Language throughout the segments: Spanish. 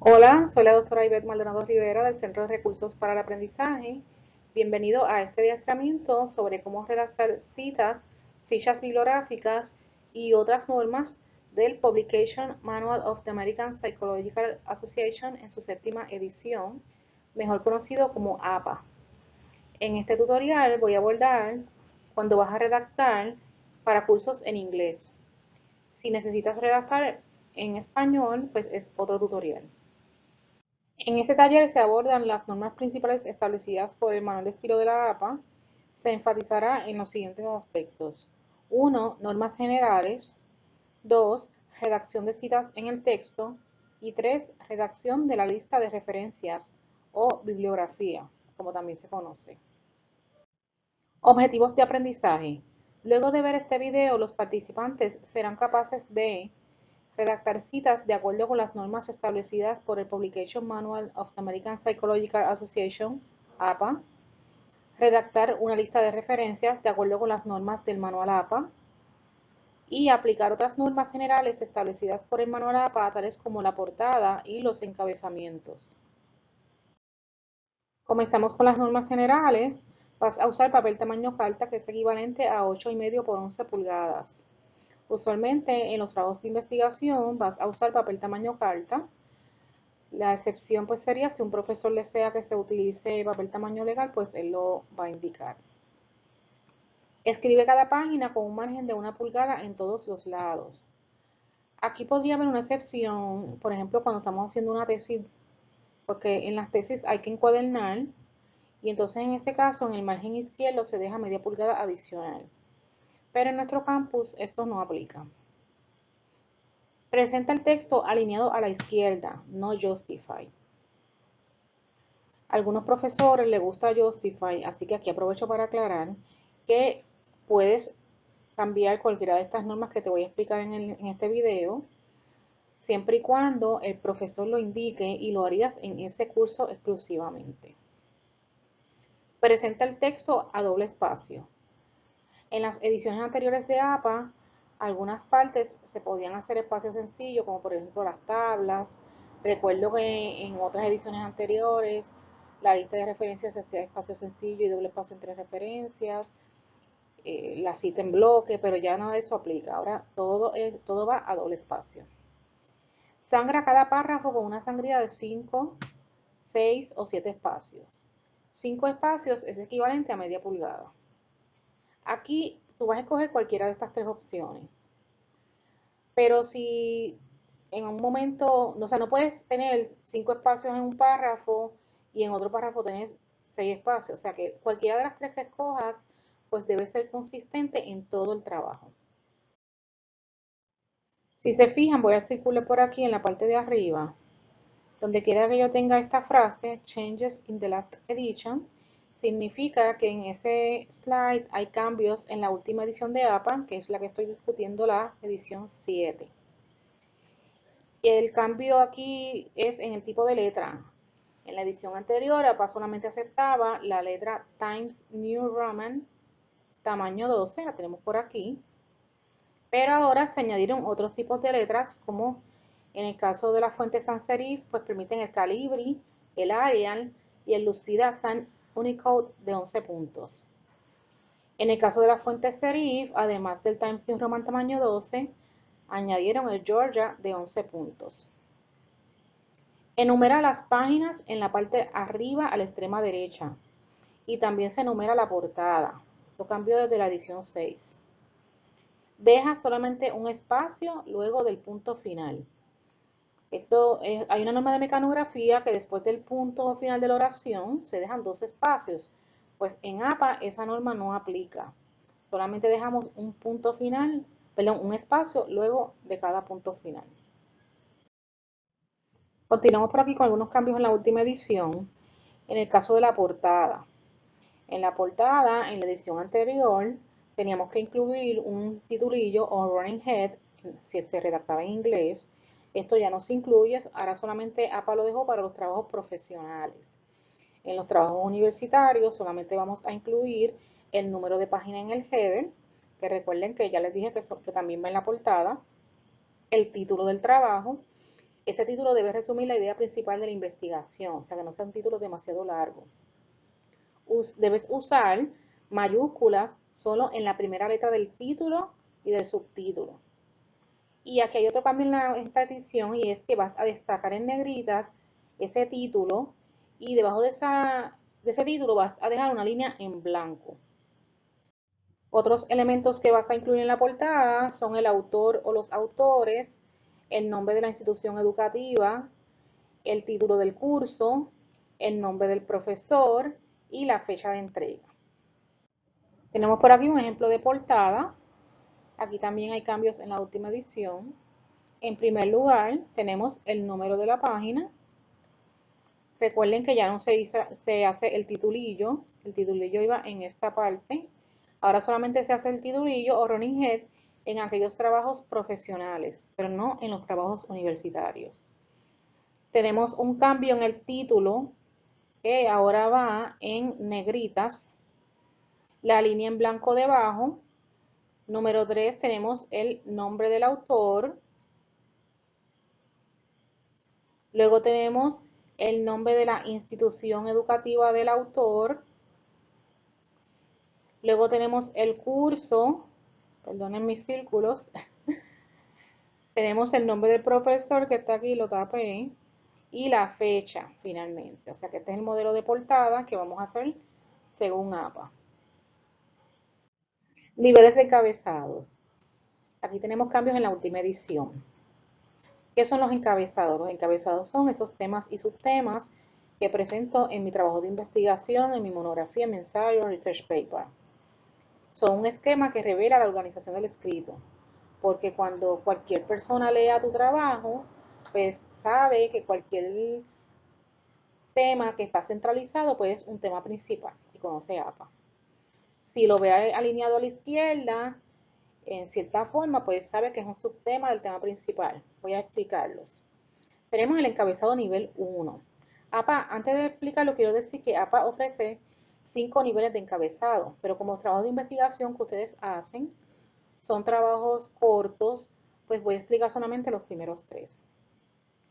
Hola, soy la doctora Ivette Maldonado Rivera del Centro de Recursos para el Aprendizaje. Bienvenido a este adiestramiento sobre cómo redactar citas, fichas bibliográficas y otras normas del Publication Manual of the American Psychological Association en su séptima edición, mejor conocido como APA. En este tutorial voy a abordar cuando vas a redactar para cursos en inglés. Si necesitas redactar en español, pues es otro tutorial. En este taller se abordan las normas principales establecidas por el Manual de Estilo de la APA. Se enfatizará en los siguientes aspectos. 1. Normas generales. 2. Redacción de citas en el texto. Y 3. Redacción de la lista de referencias o bibliografía, como también se conoce. Objetivos de aprendizaje. Luego de ver este video, los participantes serán capaces de redactar citas de acuerdo con las normas establecidas por el Publication Manual of the American Psychological Association, APA, redactar una lista de referencias de acuerdo con las normas del manual APA y aplicar otras normas generales establecidas por el manual APA, tales como la portada y los encabezamientos. Comenzamos con las normas generales. Vas a usar papel tamaño carta, que es equivalente a 8,5 por 11 pulgadas. Usualmente en los trabajos de investigación vas a usar papel tamaño carta. La excepción pues sería si un profesor desea que se utilice papel tamaño legal, pues él lo va a indicar. Escribe cada página con un margen de 1 pulgada en todos los lados. Aquí podría haber una excepción, por ejemplo, cuando estamos haciendo una tesis, porque en las tesis hay que encuadernar y entonces en ese caso en el margen izquierdo se deja media pulgada adicional. Pero en nuestro campus esto no aplica. Presenta el texto alineado a la izquierda, no justify. A algunos profesores les gusta justify, así que aquí aprovecho para aclarar que puedes cambiar cualquiera de estas normas que te voy a explicar en este video, siempre y cuando el profesor lo indique y lo harías en ese curso exclusivamente. Presenta el texto a doble espacio. En las ediciones anteriores de APA, algunas partes se podían hacer espacio sencillo, como por ejemplo las tablas. Recuerdo que en otras ediciones anteriores la lista de referencias se hacía espacio sencillo y doble espacio entre referencias, la cita en bloque, pero ya nada de eso aplica. Ahora todo va a doble espacio. Sangra cada párrafo con una sangría de 5, 6 o 7 espacios. 5 espacios es equivalente a media pulgada. Aquí tú vas a escoger cualquiera de estas tres opciones. Pero si en un momento, o sea, no puedes tener 5 espacios en un párrafo y en otro párrafo tenés 6 espacios. O sea que cualquiera de las tres que escojas, pues debe ser consistente en todo el trabajo. Si se fijan, voy a circular por aquí en la parte de arriba. Donde quiera que yo tenga esta frase, Changes in the last edition, significa que en ese slide hay cambios en la última edición de APA, que es la que estoy discutiendo, la edición 7. El cambio aquí es en el tipo de letra. En la edición anterior, APA solamente aceptaba la letra Times New Roman, tamaño 12, la tenemos por aquí. Pero ahora se añadieron otros tipos de letras, como en el caso de la fuente sans serif, pues permiten el Calibri, el Arial y el Lucida Sans Unicode de 11 puntos. En el caso de la fuente serif, además del Times New Roman tamaño 12, añadieron el Georgia de 11 puntos. Enumera las páginas en la parte arriba a la extrema derecha y también se enumera la portada. Esto cambió desde la edición 6. Deja solamente un espacio luego del punto final. Hay una norma de mecanografía que después del punto final de la oración se dejan dos espacios. Pues en APA esa norma no aplica. Solamente dejamos un punto final, perdón, un espacio luego de cada punto final. Continuamos por aquí con algunos cambios en la última edición. En el caso de la portada. En la portada, en la edición anterior, teníamos que incluir un titulillo o running head, si se redactaba en inglés. Esto ya no se incluye, ahora solamente APA lo dejó para los trabajos profesionales. En los trabajos universitarios solamente vamos a incluir el número de página en el header, que recuerden que ya les dije que también va en la portada, el título del trabajo, Ese título debe resumir la idea principal de la investigación, o sea que no sea un título demasiado largo. Debes usar mayúsculas solo en la primera letra del título y del subtítulo. Y aquí hay otro cambio en esta edición y es que vas a destacar en negritas ese título y debajo de ese título vas a dejar una línea en blanco. Otros elementos que vas a incluir en la portada son el autor o los autores, el nombre de la institución educativa, el título del curso, el nombre del profesor y la fecha de entrega. Tenemos por aquí un ejemplo de portada. Aquí también hay cambios en la última edición. En primer lugar, tenemos el número de la página. Recuerden que ya no se hace el titulillo iba en esta parte. Ahora solamente se hace el titulillo o running head en aquellos trabajos profesionales, pero no en los trabajos universitarios. Tenemos un cambio en el título que ahora va en negritas, la línea en blanco debajo. Número 3 tenemos el nombre del autor. Luego tenemos el nombre de la institución educativa del autor. Luego tenemos el curso, perdonen mis círculos. Tenemos el nombre del profesor que está aquí, lo tapé. Y la fecha, finalmente. O sea que este es el modelo de portada que vamos a hacer según APA. Niveles de encabezados. Aquí tenemos cambios en la última edición. ¿Qué son los encabezados? Los encabezados son esos temas y subtemas que presento en mi trabajo de investigación, en mi monografía, en mi ensayo, research paper. Son un esquema que revela la organización del escrito, porque cuando cualquier persona lea tu trabajo, pues sabe que cualquier tema que está centralizado, pues es un tema principal, si conoce APA. Si lo ve alineado a la izquierda, en cierta forma, pues sabe que es un subtema del tema principal. Voy a explicarlos. Tenemos el encabezado nivel 1. APA, antes de explicarlo, quiero decir que APA ofrece 5 niveles de encabezado, pero como trabajo de investigación que ustedes hacen, son trabajos cortos, pues voy a explicar solamente los primeros 3.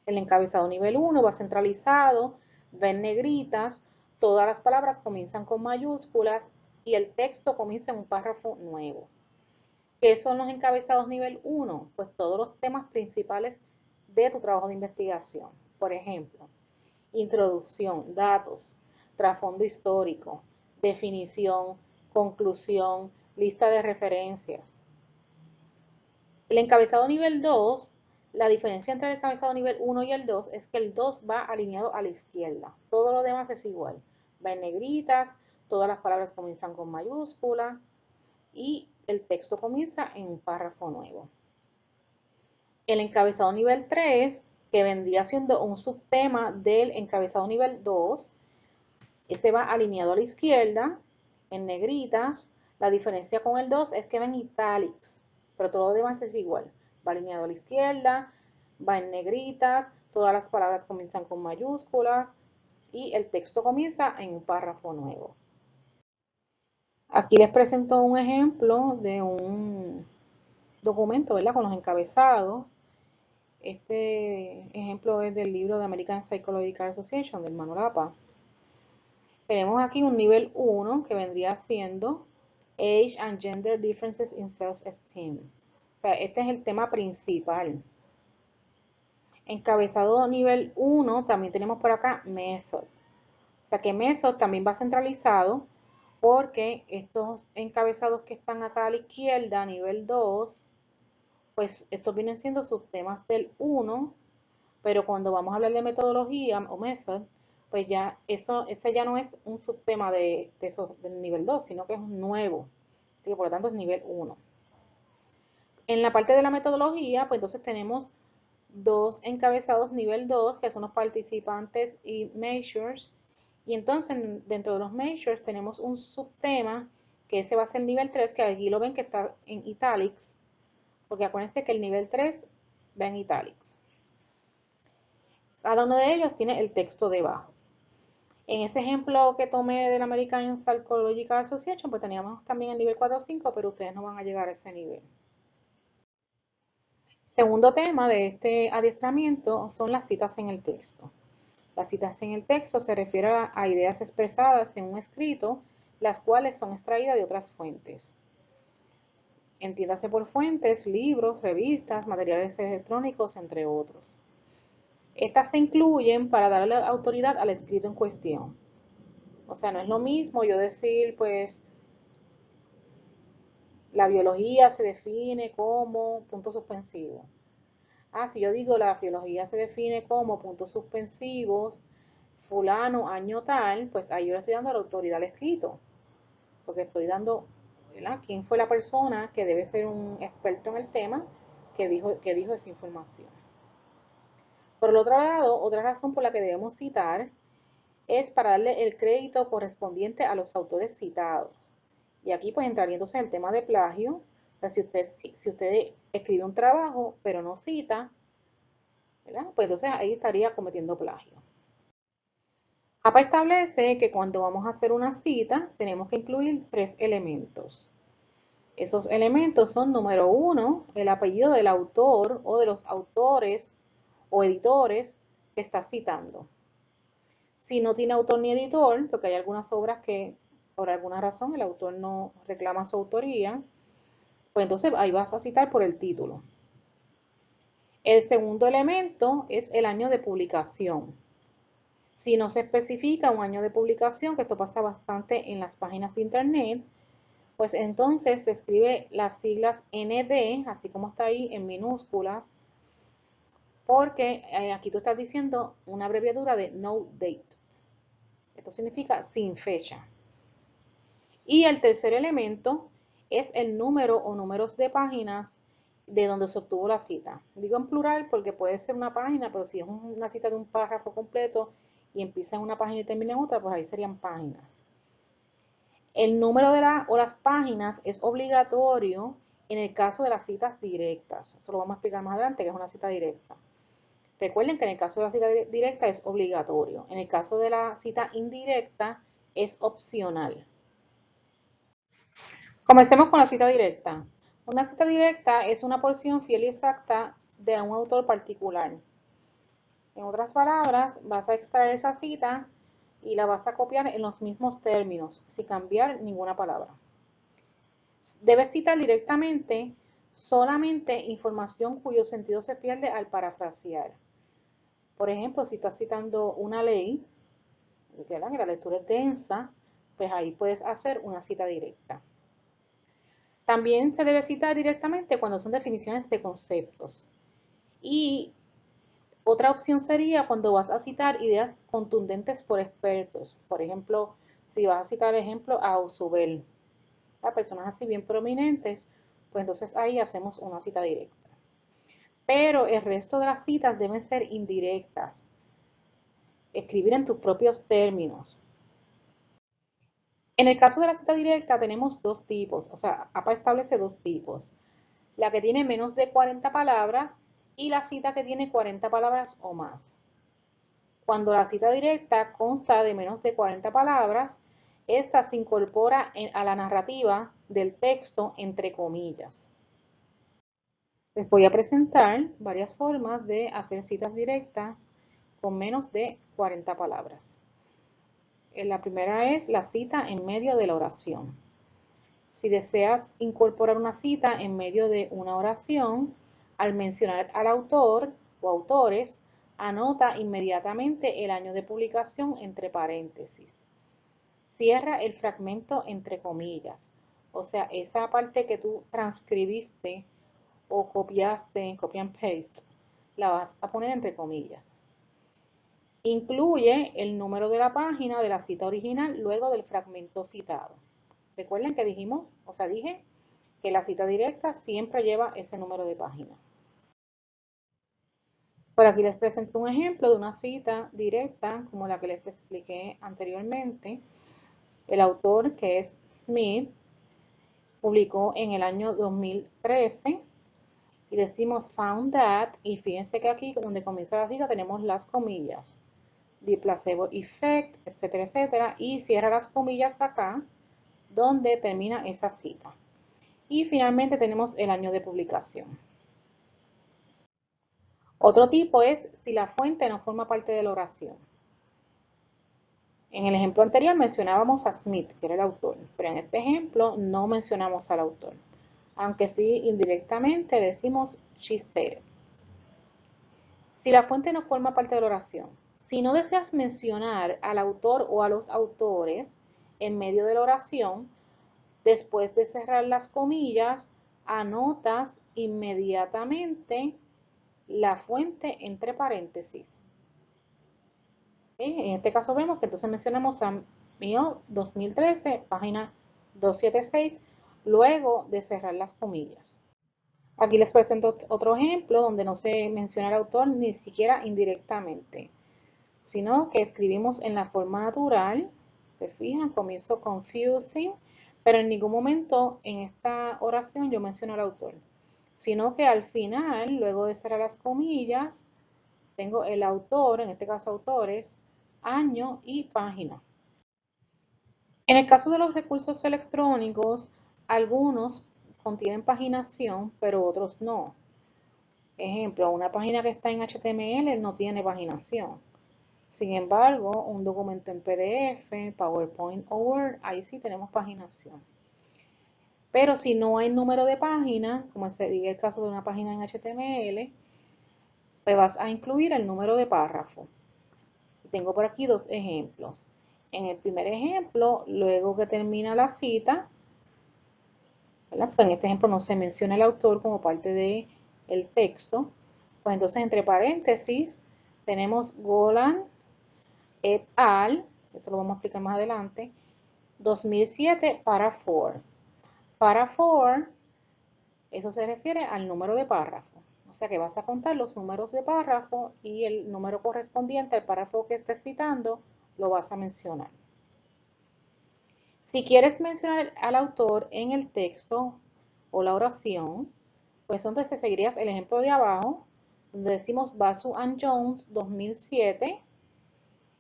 El encabezado nivel 1 va centralizado, va en negritas, todas las palabras comienzan con mayúsculas y el texto comienza en un párrafo nuevo. ¿Qué son los encabezados nivel 1? Pues todos los temas principales de tu trabajo de investigación. Por ejemplo, introducción, datos, trasfondo histórico, definición, conclusión, lista de referencias. El encabezado nivel 2, la diferencia entre el encabezado nivel 1 y el 2 es que el 2 va alineado a la izquierda. Todo lo demás es igual. Va en negritas, todas las palabras comienzan con mayúscula y el texto comienza en un párrafo nuevo. El encabezado nivel 3, que vendría siendo un subtema del encabezado nivel 2, ese va alineado a la izquierda, en negritas. La diferencia con el 2 es que va en italics, pero todo lo demás es igual. Va alineado a la izquierda, va en negritas, todas las palabras comienzan con mayúsculas y el texto comienza en un párrafo nuevo. Aquí les presento un ejemplo de un documento, ¿verdad? Con los encabezados. Este ejemplo es del libro de American Psychological Association, del manual APA. Tenemos aquí un nivel 1 que vendría siendo Age and Gender Differences in Self-Esteem. O sea, este es el tema principal. Encabezado nivel 1, también tenemos por acá Method. O sea que Method también va centralizado porque estos encabezados que están acá a la izquierda, nivel 2, pues estos vienen siendo subtemas del 1, pero cuando vamos a hablar de metodología o method, pues ya ese ya no es un subtema del nivel 2, sino que es un nuevo. Así que por lo tanto es nivel 1. En la parte de la metodología, pues entonces tenemos dos encabezados nivel 2, que son los participantes y measures. Y entonces dentro de los measures tenemos un subtema, que ese va a ser el nivel 3, que aquí lo ven que está en italics, porque acuérdense que el nivel 3 va en italics. Cada uno de ellos tiene el texto debajo. En ese ejemplo que tomé del American Psychological Association, pues teníamos también el nivel 4 o 5, pero ustedes no van a llegar a ese nivel. Segundo tema de este adiestramiento son las citas en el texto. Las citas en el texto se refieren a ideas expresadas en un escrito, las cuales son extraídas de otras fuentes. Entiéndase por fuentes, libros, revistas, materiales electrónicos, entre otros. Estas se incluyen para darle autoridad al escrito en cuestión. O sea, no es lo mismo yo decir, pues, la biología se define como punto suspensivo. Si yo digo la biología se define como puntos suspensivos, fulano, año tal, pues ahí yo le estoy dando la autoridad al escrito, porque estoy dando, ¿verdad?, quién fue la persona que debe ser un experto en el tema que dijo esa información. Por el otro lado, otra razón por la que debemos citar es para darle el crédito correspondiente a los autores citados. Y aquí pues entraría entonces el tema de plagio. Pues si usted escribe un trabajo pero no cita, ¿verdad?, pues entonces ahí estaría cometiendo plagio. APA establece que cuando vamos a hacer una cita tenemos que incluir 3 elementos. Esos elementos son, número 1, el apellido del autor o de los autores o editores que está citando. Si no tiene autor ni editor, porque hay algunas obras que por alguna razón el autor no reclama su autoría, pues entonces ahí vas a citar por el título. El segundo elemento es el año de publicación. Si no se especifica un año de publicación, que esto pasa bastante en las páginas de internet, pues entonces se escribe las siglas ND, así como está ahí en minúsculas, porque aquí tú estás diciendo una abreviatura de no date. Esto significa sin fecha. Y el tercer elemento es el número o números de páginas de donde se obtuvo la cita. Digo en plural porque puede ser una página, pero si es una cita de un párrafo completo y empieza en una página y termina en otra, pues ahí serían páginas. El número de las páginas es obligatorio en el caso de las citas directas. Esto lo vamos a explicar más adelante, que es una cita directa. Recuerden que en el caso de la cita directa es obligatorio. En el caso de la cita indirecta es opcional. Comencemos con la cita directa. Una cita directa es una porción fiel y exacta de un autor particular. En otras palabras, vas a extraer esa cita y la vas a copiar en los mismos términos, sin cambiar ninguna palabra. Debes citar directamente solamente información cuyo sentido se pierde al parafrasear. Por ejemplo, si estás citando una ley, que la lectura es densa, pues ahí puedes hacer una cita directa. También se debe citar directamente cuando son definiciones de conceptos. Y otra opción sería cuando vas a citar ideas contundentes por expertos. Por ejemplo, si vas a citar, ejemplo, a Ausubel, a personas así bien prominentes, pues entonces ahí hacemos una cita directa. Pero el resto de las citas deben ser indirectas. Escribir en tus propios términos. En el caso de la cita directa tenemos dos tipos, o sea, APA establece dos tipos. La que tiene menos de 40 palabras y la cita que tiene 40 palabras o más. Cuando la cita directa consta de menos de 40 palabras, esta se incorpora a la narrativa del texto entre comillas. Les voy a presentar varias formas de hacer citas directas con menos de 40 palabras. La primera es la cita en medio de la oración. Si deseas incorporar una cita en medio de una oración, al mencionar al autor o autores, anota inmediatamente el año de publicación entre paréntesis. Cierra el fragmento entre comillas, o sea, esa parte que tú transcribiste o copiaste, copy and paste, la vas a poner entre comillas. Incluye el número de la página de la cita original luego del fragmento citado. Recuerden que dije que la cita directa siempre lleva ese número de página. Por aquí les presento un ejemplo de una cita directa como la que les expliqué anteriormente. El autor, que es Smith, publicó en el año 2013 y decimos found that, y fíjense que aquí donde comienza la cita tenemos las comillas, the placebo effect, etcétera, etcétera, y cierra las comillas acá donde termina esa cita. Y finalmente tenemos el año de publicación. Otro tipo es si la fuente no forma parte de la oración. En el ejemplo anterior mencionábamos a Smith, que era el autor, pero en este ejemplo no mencionamos al autor, aunque sí indirectamente decimos she stated. Si la fuente no forma parte de la oración, si no deseas mencionar al autor o a los autores en medio de la oración, después de cerrar las comillas, anotas inmediatamente la fuente entre paréntesis. En este caso vemos que entonces mencionamos a Mio 2013, página 276, luego de cerrar las comillas. Aquí les presento otro ejemplo donde no se menciona el autor ni siquiera indirectamente, sino que escribimos en la forma natural. Se fijan, comienzo confusing, pero en ningún momento en esta oración yo menciono al autor, sino que al final, luego de cerrar las comillas, tengo el autor, en este caso autores, año y página. En el caso de los recursos electrónicos, algunos contienen paginación, pero otros no. Ejemplo, una página que está en HTML no tiene paginación. Sin embargo, un documento en PDF, PowerPoint o Word, ahí sí tenemos paginación. Pero si no hay número de página, como sería el caso de una página en HTML, pues vas a incluir el número de párrafo. Tengo por aquí dos ejemplos. En el primer ejemplo, luego que termina la cita, ¿verdad? Pues en este ejemplo no se menciona el autor como parte del texto. Pues entonces entre paréntesis tenemos Golan et al, eso lo vamos a explicar más adelante, 2007 para for. Para for, eso se refiere al número de párrafo. O sea que vas a contar los números de párrafo y el número correspondiente al párrafo que estés citando lo vas a mencionar. Si quieres mencionar al autor en el texto o la oración, pues entonces seguirías el ejemplo de abajo, donde decimos Basu and Jones 2007,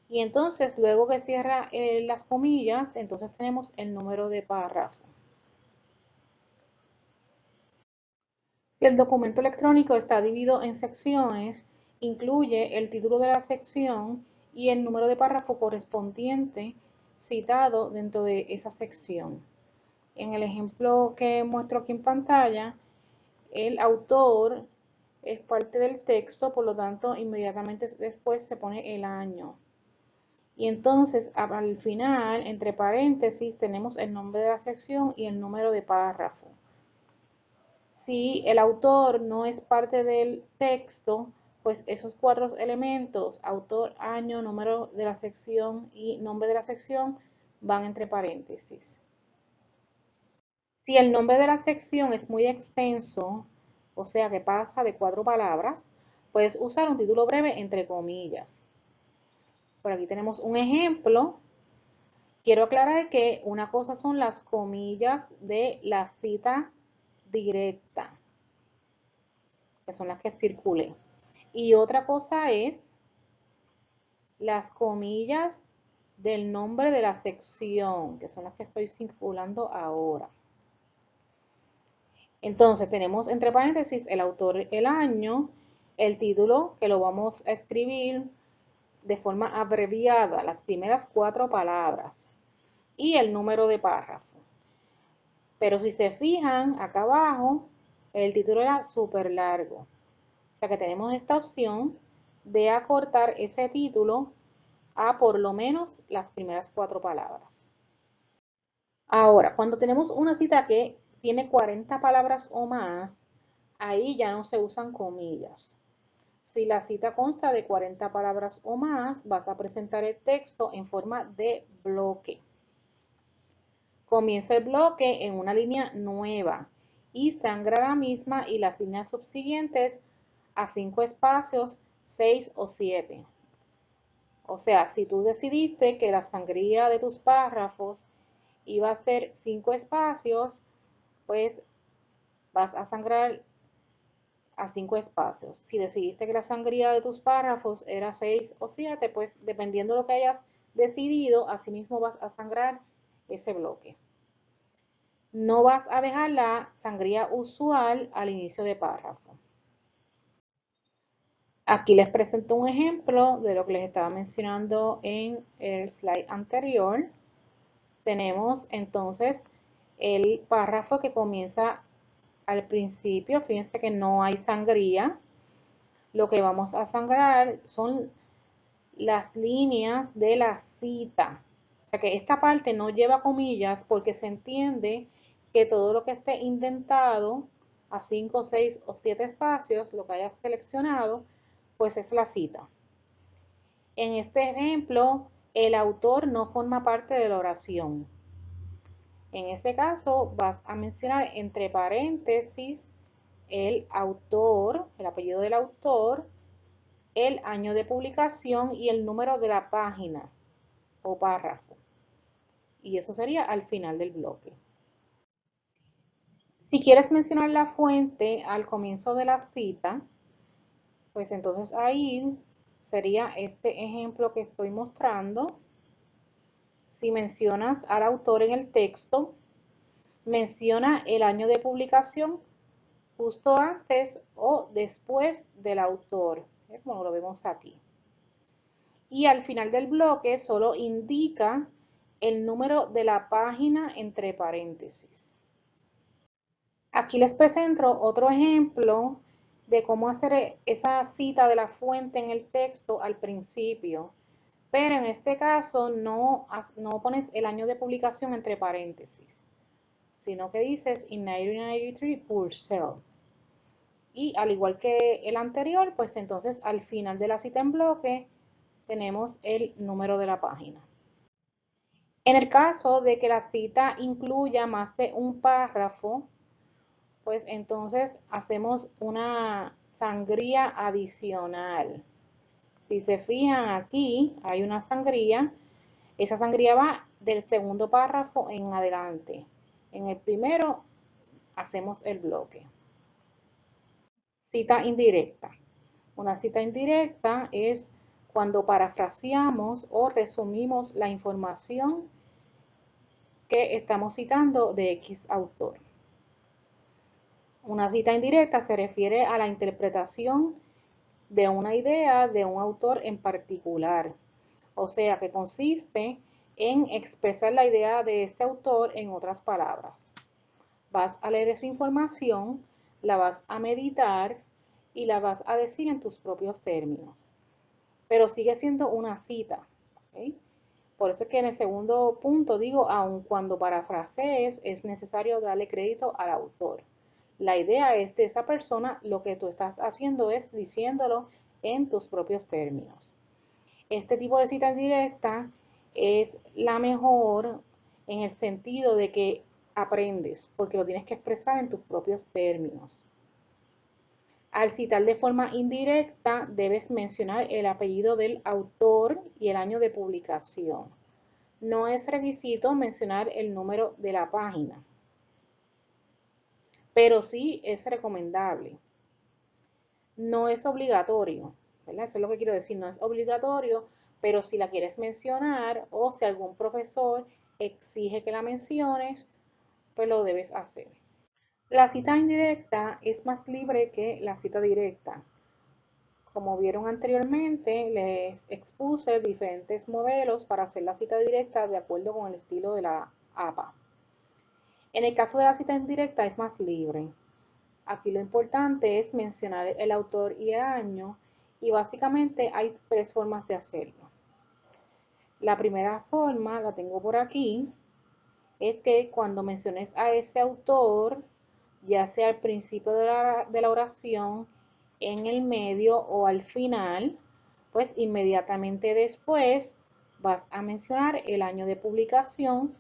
y entonces luego que cierra las comillas, entonces tenemos el número de párrafo. Si el documento electrónico está dividido en secciones, incluye el título de la sección y el número de párrafo correspondiente citado dentro de esa sección. En el ejemplo que muestro aquí en pantalla, el autor es parte del texto, por lo tanto, inmediatamente después se pone el año. Y entonces, al final, entre paréntesis, tenemos el nombre de la sección y el número de párrafo. Si el autor no es parte del texto, pues esos cuatro elementos, autor, año, número de la sección y nombre de la sección, van entre paréntesis. Si el nombre de la sección es muy extenso, o sea que pasa de 4 palabras, puedes usar un título breve entre comillas. Por aquí tenemos un ejemplo. Quiero aclarar que una cosa son las comillas de la cita directa, que son las que circulé. Y otra cosa es las comillas del nombre de la sección, que son las que estoy circulando ahora. Entonces tenemos entre paréntesis el autor, el año, el título, que lo vamos a escribir de forma abreviada, las primeras 4 palabras, y el número de párrafo. Pero si se fijan acá abajo, el título era súper largo. O sea que tenemos esta opción de acortar ese título a por lo menos las primeras 4 palabras. Ahora, cuando tenemos una cita que tiene 40 palabras o más, ahí ya no se usan comillas. Si la cita consta de 40 palabras o más, vas a presentar el texto en forma de bloque. Comienza el bloque en una línea nueva y sangra la misma y las líneas subsiguientes a 5 espacios, 6 o 7. O sea, si tú decidiste que la sangría de tus párrafos iba a ser 5 espacios, pues vas a sangrar a 5 espacios. Si decidiste que la sangría de tus párrafos era 6 o 7, pues dependiendo de lo que hayas decidido, asimismo vas a sangrar ese bloque. No vas a dejar la sangría usual al inicio de párrafo. Aquí les presento un ejemplo de lo que les estaba mencionando en el slide anterior. Tenemos entonces el párrafo que comienza al principio. Fíjense que no hay sangría. Lo que vamos a sangrar son las líneas de la cita. O sea que esta parte no lleva comillas porque se entiende que todo lo que esté indentado a 5, 6 o 7 espacios, lo que hayas seleccionado, pues es la cita. En este ejemplo, el autor no forma parte de la oración. En ese caso, vas a mencionar entre paréntesis el autor, el apellido del autor, el año de publicación y el número de la página o párrafo. Y eso sería al final del bloque. Si quieres mencionar la fuente al comienzo de la cita, pues entonces ahí sería este ejemplo que estoy mostrando. Si mencionas al autor en el texto, menciona el año de publicación justo antes o después del autor, como lo vemos aquí. Y al final del bloque solo indica el número de la página entre paréntesis. Aquí les presento otro ejemplo de cómo hacer esa cita de la fuente en el texto al principio, pero en este caso no pones el año de publicación entre paréntesis, sino que dices in 1993 Purcell. Y al igual que el anterior, pues entonces al final de la cita en bloque tenemos el número de la página. En el caso de que la cita incluya más de un párrafo, pues entonces hacemos una sangría adicional. Si se fijan aquí, hay una sangría. Esa sangría va del segundo párrafo en adelante. En el primero hacemos el bloque. Cita indirecta. Una cita indirecta es cuando parafraseamos o resumimos la información que estamos citando de X autor. Una cita indirecta se refiere a la interpretación de una idea de un autor en particular, o sea que consiste en expresar la idea de ese autor en otras palabras. Vas a leer esa información, la vas a meditar y la vas a decir en tus propios términos, pero sigue siendo una cita. ¿Okay? Por eso es que en el segundo punto digo, aun cuando parafrasees, es necesario darle crédito al autor. La idea es de esa persona, lo que tú estás haciendo es diciéndolo en tus propios términos. Este tipo de cita directa es la mejor en el sentido de que aprendes, porque lo tienes que expresar en tus propios términos. Al citar de forma indirecta, debes mencionar el apellido del autor y el año de publicación. No es requisito mencionar el número de la página, pero sí es recomendable. No es obligatorio, ¿verdad? Eso es lo que quiero decir, no es obligatorio, pero si la quieres mencionar o si algún profesor exige que la menciones, pues lo debes hacer. La cita indirecta es más libre que la cita directa. Como vieron anteriormente, les expuse diferentes modelos para hacer la cita directa de acuerdo con el estilo de la APA. En el caso de la cita indirecta es más libre. Aquí lo importante es mencionar el autor y el año y básicamente hay tres formas de hacerlo. La primera forma, la tengo por aquí, es que cuando menciones a ese autor, ya sea al principio de la oración, en el medio o al final, pues inmediatamente después vas a mencionar el año de publicación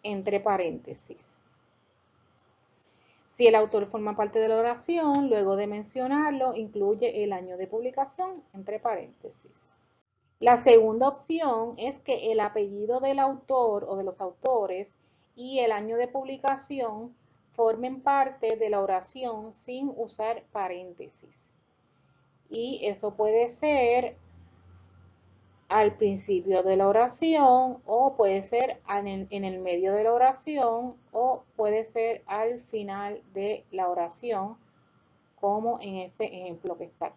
entre paréntesis. Si el autor forma parte de la oración, luego de mencionarlo, incluye el año de publicación entre paréntesis. La segunda opción es que el apellido del autor o de los autores y el año de publicación formen parte de la oración sin usar paréntesis. Y eso puede ser al principio de la oración o puede ser en el medio de la oración o puede ser al final de la oración, como en este ejemplo que está aquí.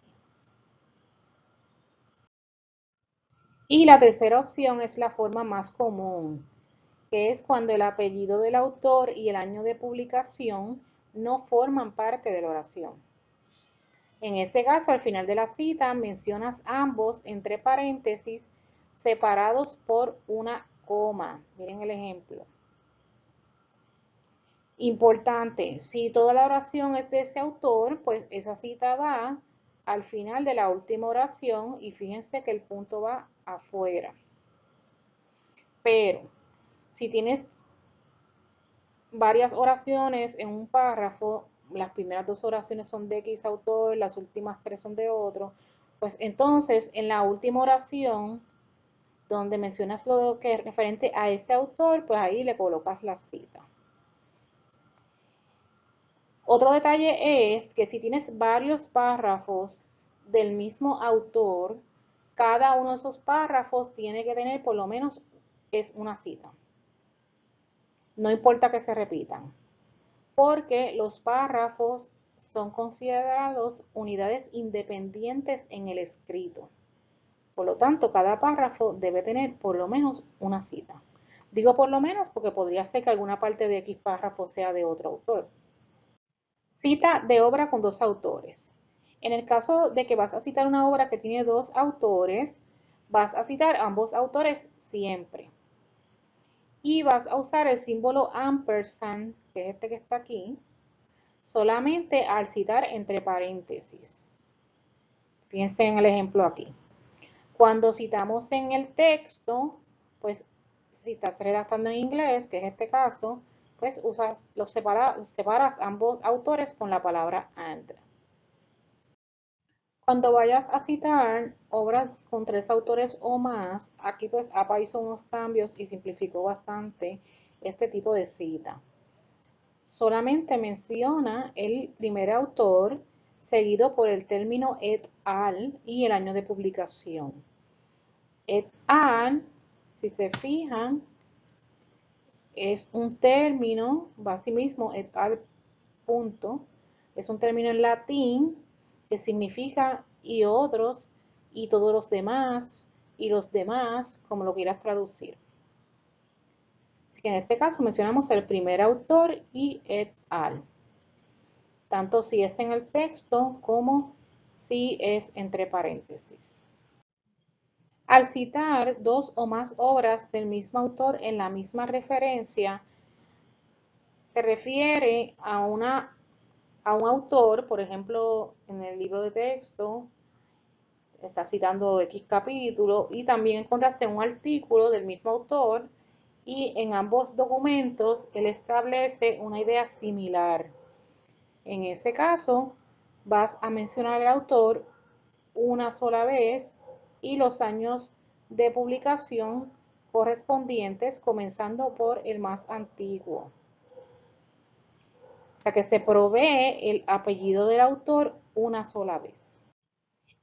Y la tercera opción es la forma más común, que es cuando el apellido del autor y el año de publicación no forman parte de la oración. En este caso, al final de la cita, mencionas ambos entre paréntesis separados por una coma. Miren el ejemplo. Importante, si toda la oración es de ese autor, pues esa cita va al final de la última oración y fíjense que el punto va afuera. Pero si tienes varias oraciones en un párrafo, las primeras dos oraciones son de X autor, las últimas tres son de otro, pues entonces en la última oración, donde mencionas lo que es referente a ese autor, pues ahí le colocas la cita. Otro detalle es que si tienes varios párrafos del mismo autor, cada uno de esos párrafos tiene que tener por lo menos es una cita. No importa que se repitan, porque los párrafos son considerados unidades independientes en el escrito. Por lo tanto, cada párrafo debe tener por lo menos una cita. Digo por lo menos porque podría ser que alguna parte de X párrafo sea de otro autor. Cita de obra con dos autores. En el caso de que vas a citar una obra que tiene dos autores, vas a citar ambos autores siempre. Y vas a usar el símbolo ampersand, que es este que está aquí, solamente al citar entre paréntesis. Piensen en el ejemplo aquí. Cuando citamos en el texto, pues si estás redactando en inglés, que es este caso, pues separas ambos autores con la palabra and. Cuando vayas a citar obras con tres autores o más, aquí pues APA hizo unos cambios y simplificó bastante este tipo de cita. Solamente menciona el primer autor seguido por el término et al y el año de publicación. Et al, si se fijan, es un término, va así mismo, et al punto, es un término en latín que significa y otros y todos los demás y los demás, como lo quieras traducir. Así que en este caso mencionamos el primer autor y et al, tanto si es en el texto como si es entre paréntesis. Al citar dos o más obras del mismo autor en la misma referencia, se refiere a un autor, por ejemplo, en el libro de texto, está citando X capítulo y también encontraste un artículo del mismo autor y en ambos documentos él establece una idea similar. En ese caso, vas a mencionar al autor una sola vez y los años de publicación correspondientes, comenzando por el más antiguo. O sea que se provee el apellido del autor una sola vez.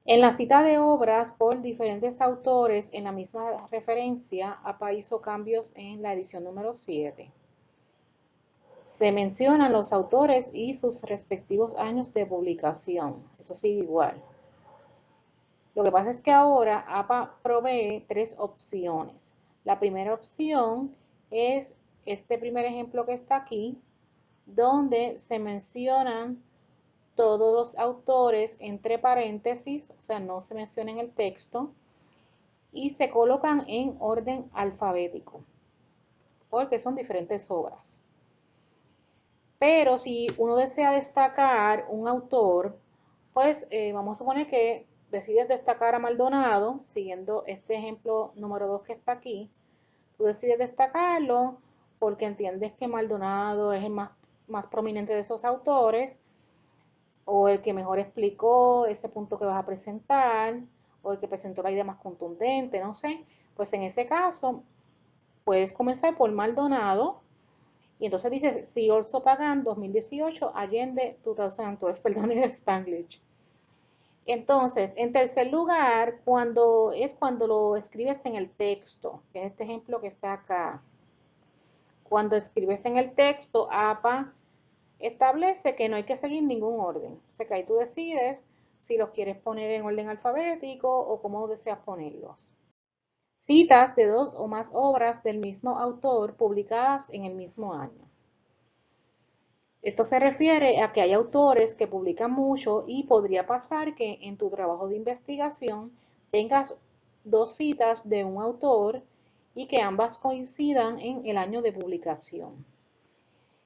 En la cita de obras por diferentes autores en la misma referencia, APA hizo cambios en la edición número 7. Se mencionan los autores y sus respectivos años de publicación. Eso sigue igual. Lo que pasa es que ahora APA provee tres opciones. La primera opción es este primer ejemplo que está aquí, donde se mencionan todos los autores entre paréntesis, o sea, no se menciona en el texto, y se colocan en orden alfabético, porque son diferentes obras. Pero si uno desea destacar un autor, pues vamos a suponer que decides destacar a Maldonado, siguiendo este ejemplo número 2 que está aquí, tú decides destacarlo porque entiendes que Maldonado es el más prominente de esos autores, o el que mejor explicó ese punto que vas a presentar, o el que presentó la idea más contundente, no sé. Pues en ese caso, puedes comenzar por Maldonado, y entonces dices, si also Pagan 2018, Allende 2012, perdón, en Spanglish. Entonces, en tercer lugar, cuando lo escribes en el texto, que es este ejemplo que está acá. Cuando escribes en el texto, APA establece que no hay que seguir ningún orden. O sea que ahí tú decides si los quieres poner en orden alfabético o cómo deseas ponerlos. Citas de dos o más obras del mismo autor publicadas en el mismo año. Esto se refiere a que hay autores que publican mucho y podría pasar que en tu trabajo de investigación tengas dos citas de un autor y que ambas coincidan en el año de publicación.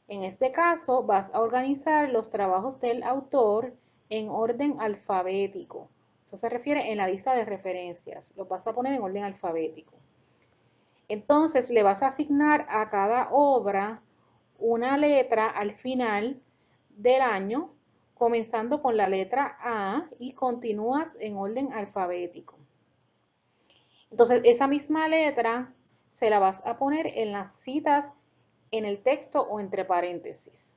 En este caso, vas a organizar los trabajos del autor en orden alfabético. Eso se refiere en la lista de referencias. Los vas a poner en orden alfabético. Entonces, le vas a asignar a cada obra una letra al final del año, comenzando con la letra A y continúas en orden alfabético. Entonces, esa misma letra se la vas a poner en las citas en el texto o entre paréntesis.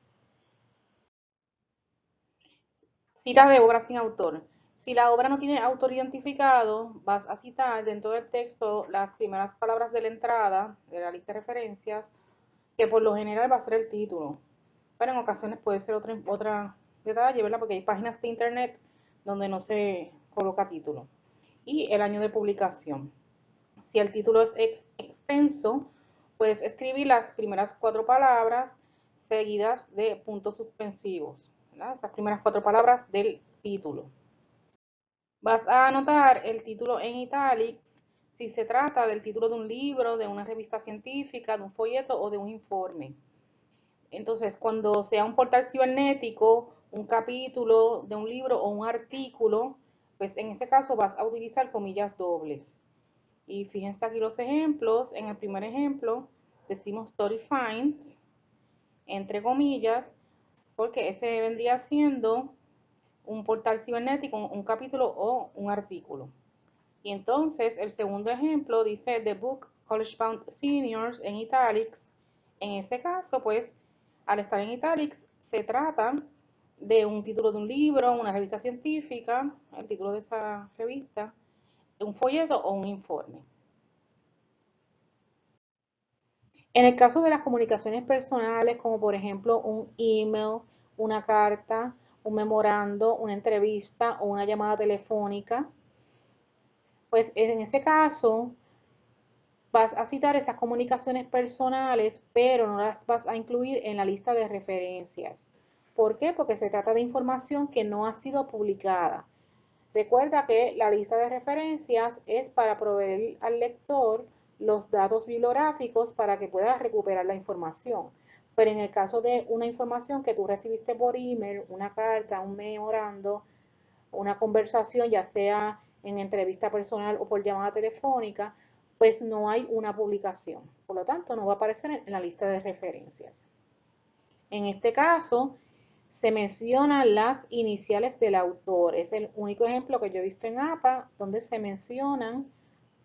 Cita de obra sin autor. Si la obra no tiene autor identificado, vas a citar dentro del texto las primeras palabras de la entrada de la lista de referencias, que por lo general va a ser el título. Pero en ocasiones puede ser otra detalle, ¿verdad? Porque hay páginas de internet donde no se coloca título. Y el año de publicación. Si el título es extenso, puedes escribir las primeras cuatro palabras seguidas de puntos suspensivos, ¿verdad? Esas primeras cuatro palabras del título. Vas a anotar el título en italics si se trata del título de un libro, de una revista científica, de un folleto o de un informe. Entonces, cuando sea un portal cibernético, un capítulo de un libro o un artículo, pues en ese caso vas a utilizar comillas dobles. Y fíjense aquí los ejemplos. En el primer ejemplo decimos story finds, entre comillas, porque ese vendría siendo un portal cibernético, un capítulo o un artículo. Y entonces el segundo ejemplo dice The Book College Bound Seniors en italics. En ese caso, pues, al estar en italics, se trata de un título de un libro, una revista científica, el título de esa revista, un folleto o un informe. En el caso de las comunicaciones personales, como por ejemplo un email, una carta, un memorando, una entrevista o una llamada telefónica, pues en este caso vas a citar esas comunicaciones personales, pero no las vas a incluir en la lista de referencias. ¿Por qué? Porque se trata de información que no ha sido publicada. Recuerda que la lista de referencias es para proveer al lector los datos bibliográficos para que pueda recuperar la información. Pero en el caso de una información que tú recibiste por email, una carta, un memorando, una conversación, ya sea en entrevista personal o por llamada telefónica, pues no hay una publicación. Por lo tanto, no va a aparecer en la lista de referencias. En este caso, se mencionan las iniciales del autor. Es el único ejemplo que yo he visto en APA donde se mencionan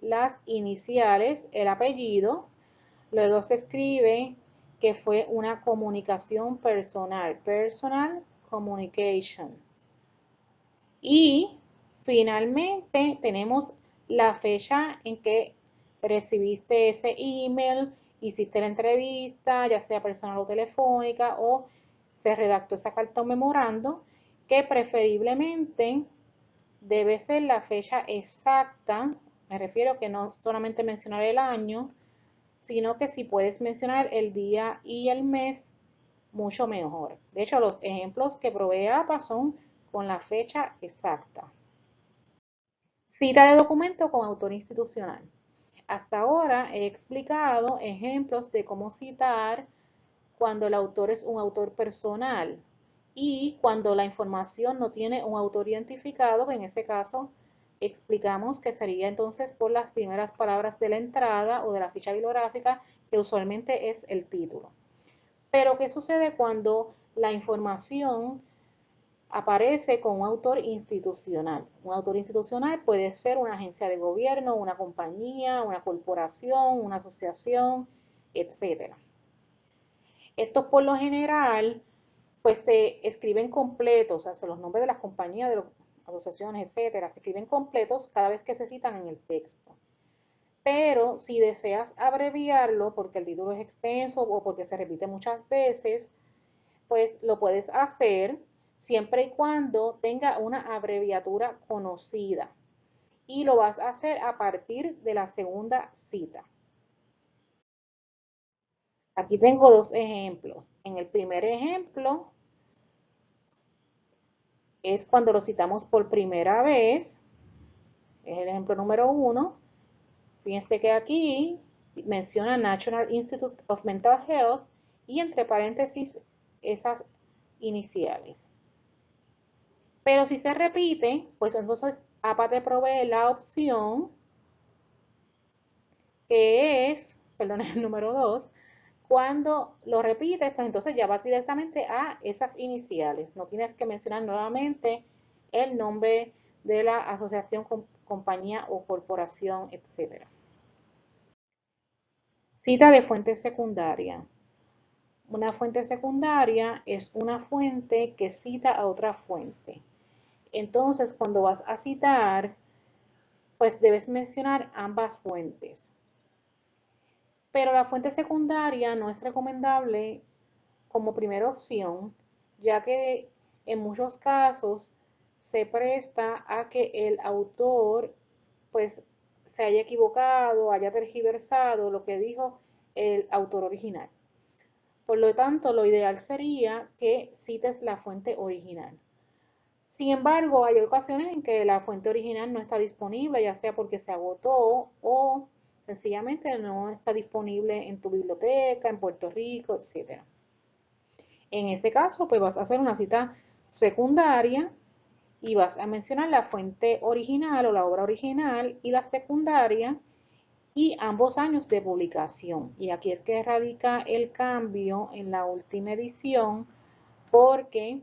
las iniciales, el apellido, luego se escribe que fue una comunicación personal, personal communication. Y finalmente tenemos la fecha en que recibiste ese email, hiciste la entrevista, ya sea personal o telefónica, o se redactó esa carta o memorando, que preferiblemente debe ser la fecha exacta. Me refiero que no solamente mencionar el año, sino que si puedes mencionar el día y el mes, mucho mejor. De hecho, los ejemplos que provee APA son con la fecha exacta. Cita de documento con autor institucional. Hasta ahora he explicado ejemplos de cómo citar cuando el autor es un autor personal y cuando la información no tiene un autor identificado, que en ese caso explicamos que sería entonces por las primeras palabras de la entrada o de la ficha bibliográfica, que usualmente es el título. Pero ¿qué sucede cuando la información aparece con un autor institucional? Un autor institucional puede ser una agencia de gobierno, una compañía, una corporación, una asociación, etcétera. Estos por lo general pues se escriben completos, o sea, los nombres de las compañías, de las asociaciones, etcétera, se escriben completos cada vez que se citan en el texto. Pero si deseas abreviarlo porque el título es extenso o porque se repite muchas veces, pues lo puedes hacer siempre y cuando tenga una abreviatura conocida. y lo vas a hacer a partir de la segunda cita. Aquí tengo dos ejemplos. En el primer ejemplo es cuando lo citamos por primera vez, es el ejemplo número 1. Fíjense que aquí menciona National Institute of Mental Health y entre paréntesis esas iniciales. Pero si se repite, pues entonces APA te provee la opción que es, perdón, el número 2, cuando lo repites, pues entonces ya vas directamente a esas iniciales. No tienes que mencionar nuevamente el nombre de la asociación, compañía o corporación, etc. Cita de fuente secundaria. Una fuente secundaria es una fuente que cita a otra fuente. Entonces, cuando vas a citar, pues debes mencionar ambas fuentes. Pero la fuente secundaria no es recomendable como primera opción, ya que en muchos casos se presta a que el autor pues se haya equivocado, haya tergiversado lo que dijo el autor original. Por lo tanto, lo ideal sería que cites la fuente original. Sin embargo, hay ocasiones en que la fuente original no está disponible, ya sea porque se agotó o sencillamente no está disponible en tu biblioteca, en Puerto Rico, etc. En ese caso, pues vas a hacer una cita secundaria y vas a mencionar la fuente original o la obra original y la secundaria y ambos años de publicación. Y aquí es que radica el cambio en la última edición, porque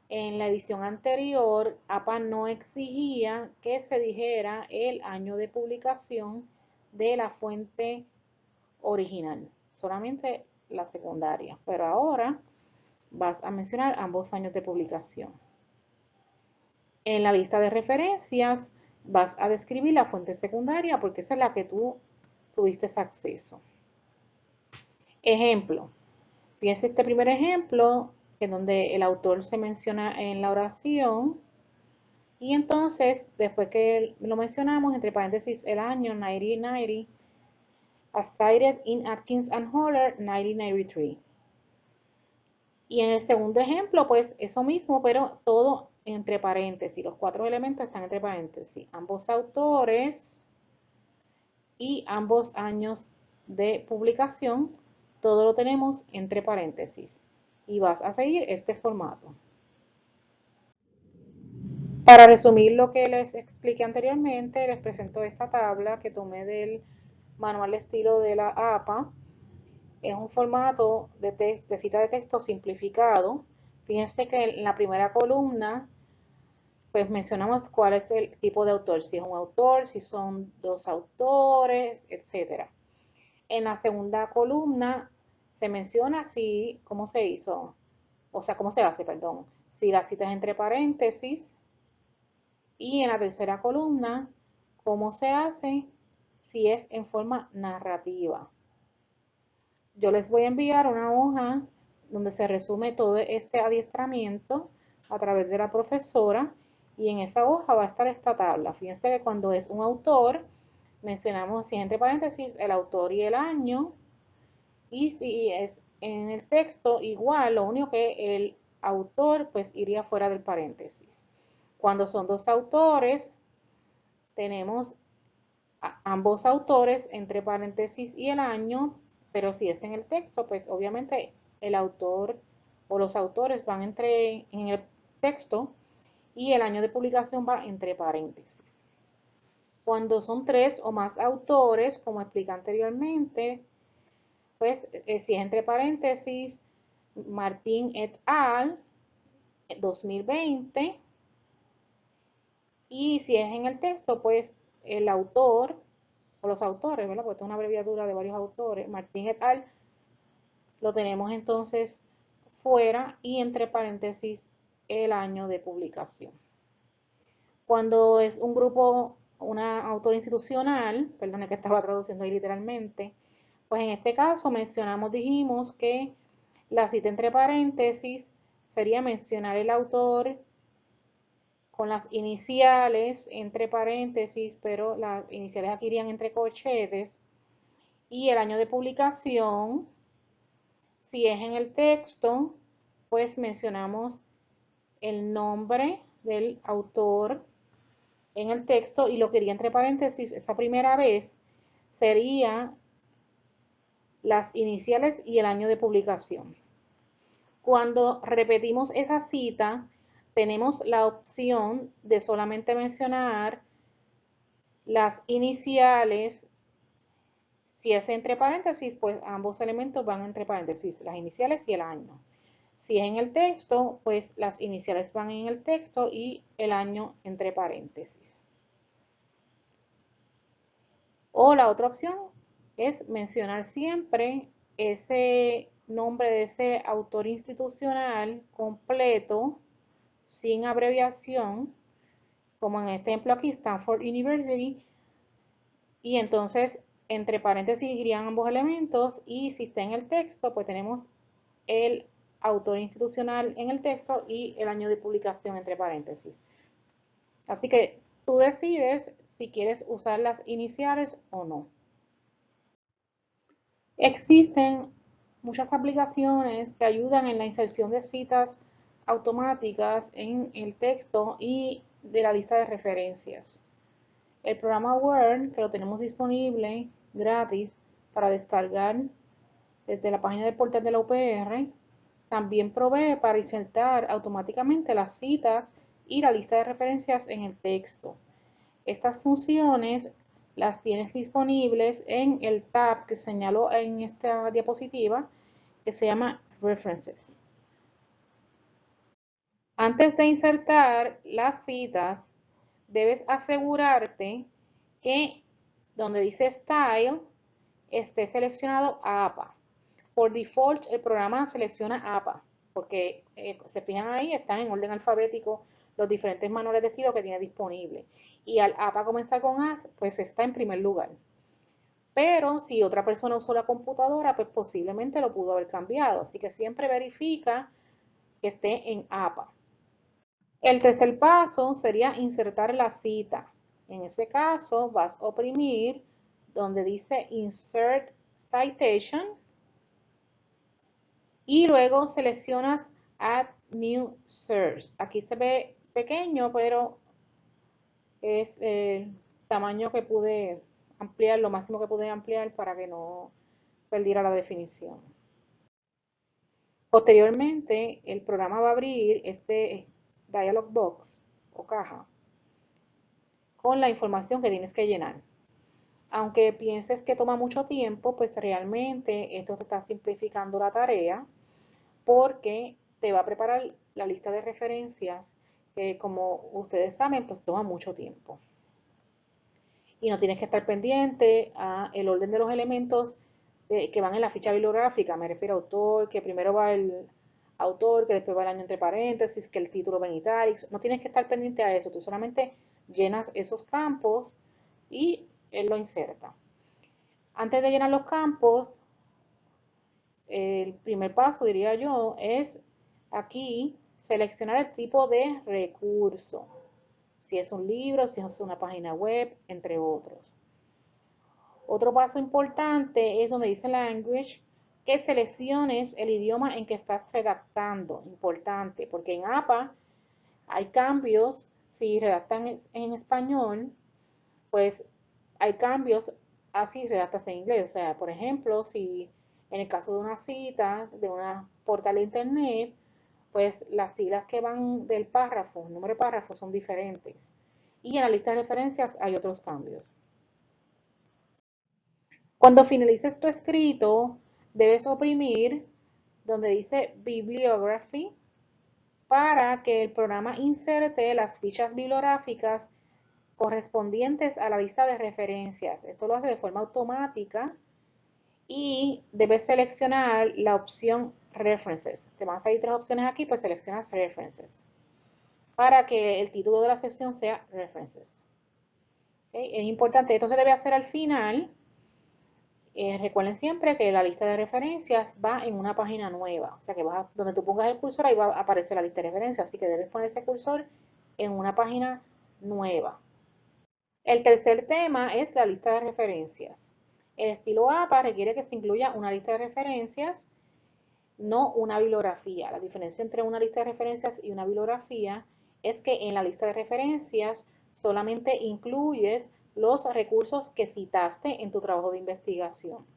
en la edición anterior APA no exigía que se dijera el año de publicación de la fuente original, solamente la secundaria, pero ahora vas a mencionar ambos años de publicación. En la lista de referencias vas a describir la fuente secundaria porque esa es la que tú tuviste acceso. Ejemplo. Fíjense este primer ejemplo, en donde el autor se menciona en la oración. Y entonces, después que lo mencionamos, entre paréntesis, el año 1990, as cited in Atkins and Holler, 1993. Y en el segundo ejemplo, pues eso mismo, pero todo entre paréntesis. Los 4 elementos están entre paréntesis. Ambos autores y ambos años de publicación, todo lo tenemos entre paréntesis. Y vas a seguir este formato. Para resumir lo que les expliqué anteriormente, les presento esta tabla que tomé del manual de estilo de la APA. Es un formato de cita de texto simplificado. Fíjense que en la primera columna pues mencionamos cuál es el tipo de autor, si es un autor, si son dos autores, etc. En la segunda columna se menciona si, cómo se hizo, o sea, cómo se hace, perdón, si la cita es entre paréntesis, y en la tercera columna, cómo se hace si es en forma narrativa. Yo les voy a enviar una hoja donde se resume todo este adiestramiento a través de la profesora y en esa hoja va a estar esta tabla. Fíjense que cuando es un autor, mencionamos si es entre paréntesis el autor y el año, y si es en el texto igual, lo único que el autor pues iría fuera del paréntesis. Cuando son dos autores, tenemos ambos autores entre paréntesis y el año, pero si es en el texto, pues obviamente el autor o los autores van en el texto y el año de publicación va entre paréntesis. Cuando son 3 o más autores, como expliqué anteriormente, pues si es entre paréntesis, Martín et al. 2020, y si es en el texto, pues el autor o los autores, ¿verdad? Porque es una abreviatura de varios autores, Martín et al. Lo tenemos entonces fuera y entre paréntesis el año de publicación. Cuando es un grupo, una autora institucional, perdón, que estaba traduciendo ahí literalmente, pues en este caso mencionamos, dijimos que la cita entre paréntesis sería mencionar el autor con las iniciales entre paréntesis, pero las iniciales aquí irían entre corchetes, y el año de publicación. Si es en el texto, pues mencionamos el nombre del autor en el texto, y lo que iría entre paréntesis esa primera vez sería las iniciales y el año de publicación. Cuando repetimos esa cita, tenemos la opción de solamente mencionar las iniciales. Si es entre paréntesis, pues ambos elementos van entre paréntesis, las iniciales y el año. Si es en el texto, pues las iniciales van en el texto y el año entre paréntesis. O la otra opción es mencionar siempre ese nombre de ese autor institucional completo, sin abreviación, como en este ejemplo aquí, Stanford University, y entonces entre paréntesis irían ambos elementos, y si está en el texto, pues tenemos el autor institucional en el texto y el año de publicación entre paréntesis. Así que tú decides si quieres usar las iniciales o no. Existen muchas aplicaciones que ayudan en la inserción de citas automáticas en el texto y de la lista de referencias. El programa Word, que lo tenemos disponible gratis para descargar desde la página del portal de la UPR, también provee para insertar automáticamente las citas y la lista de referencias en el texto. Estas funciones las tienes disponibles en el tab que señaló en esta diapositiva, que se llama References. Antes de insertar las citas, debes asegurarte que donde dice Style esté seleccionado APA. Por default, el programa selecciona APA, porque se fijan ahí, están en orden alfabético los diferentes manuales de estilo que tiene disponible. Y al APA comenzar con AS, pues está en primer lugar. Pero si otra persona usó la computadora, pues posiblemente lo pudo haber cambiado. Así que siempre verifica que esté en APA. El tercer paso sería insertar la cita. En ese caso, vas a oprimir donde dice Insert Citation y luego seleccionas Add New Search. Aquí se ve pequeño, pero es el tamaño que pude ampliar, lo máximo que pude ampliar para que no perdiera la definición. Posteriormente, el programa va a abrir este dialog box o caja con la información que tienes que llenar. Aunque pienses que toma mucho tiempo, pues realmente esto te está simplificando la tarea, porque te va a preparar la lista de referencias que, como ustedes saben, pues toma mucho tiempo. Y no tienes que estar pendiente a el orden de los elementos que van en la ficha bibliográfica. Me refiero a autor, que primero va el autor, que después va el año entre paréntesis, que el título va en italics. No tienes que estar pendiente a eso. Tú solamente llenas esos campos y él lo inserta. Antes de llenar los campos, el primer paso, diría yo, es aquí seleccionar el tipo de recurso. Si es un libro, si es una página web, entre otros. Otro paso importante es donde dice Language, que selecciones el idioma en que estás redactando. Importante, porque en APA hay cambios. Si redactan en español, pues hay cambios así redactas en inglés. O sea, por ejemplo, si en el caso de una cita, de una portal de internet, pues las siglas que van del párrafo, el número de párrafos son diferentes. Y en la lista de referencias hay otros cambios. Cuando finalices tu escrito, debes oprimir donde dice Bibliography para que el programa inserte las fichas bibliográficas correspondientes a la lista de referencias. Esto lo hace de forma automática y debes seleccionar la opción References. Te van a salir tres opciones aquí, pues seleccionas References para que el título de la sección sea References. ¿Okay? Es importante, esto se debe hacer al final. Recuerden siempre que la lista de referencias va en una página nueva, o sea que donde tú pongas el cursor ahí va a aparecer la lista de referencias, así que debes poner ese cursor en una página nueva. El tercer tema es la lista de referencias. El estilo APA requiere que se incluya una lista de referencias, no una bibliografía. La diferencia entre una lista de referencias y una bibliografía es que en la lista de referencias solamente incluyes los recursos que citaste en tu trabajo de investigación,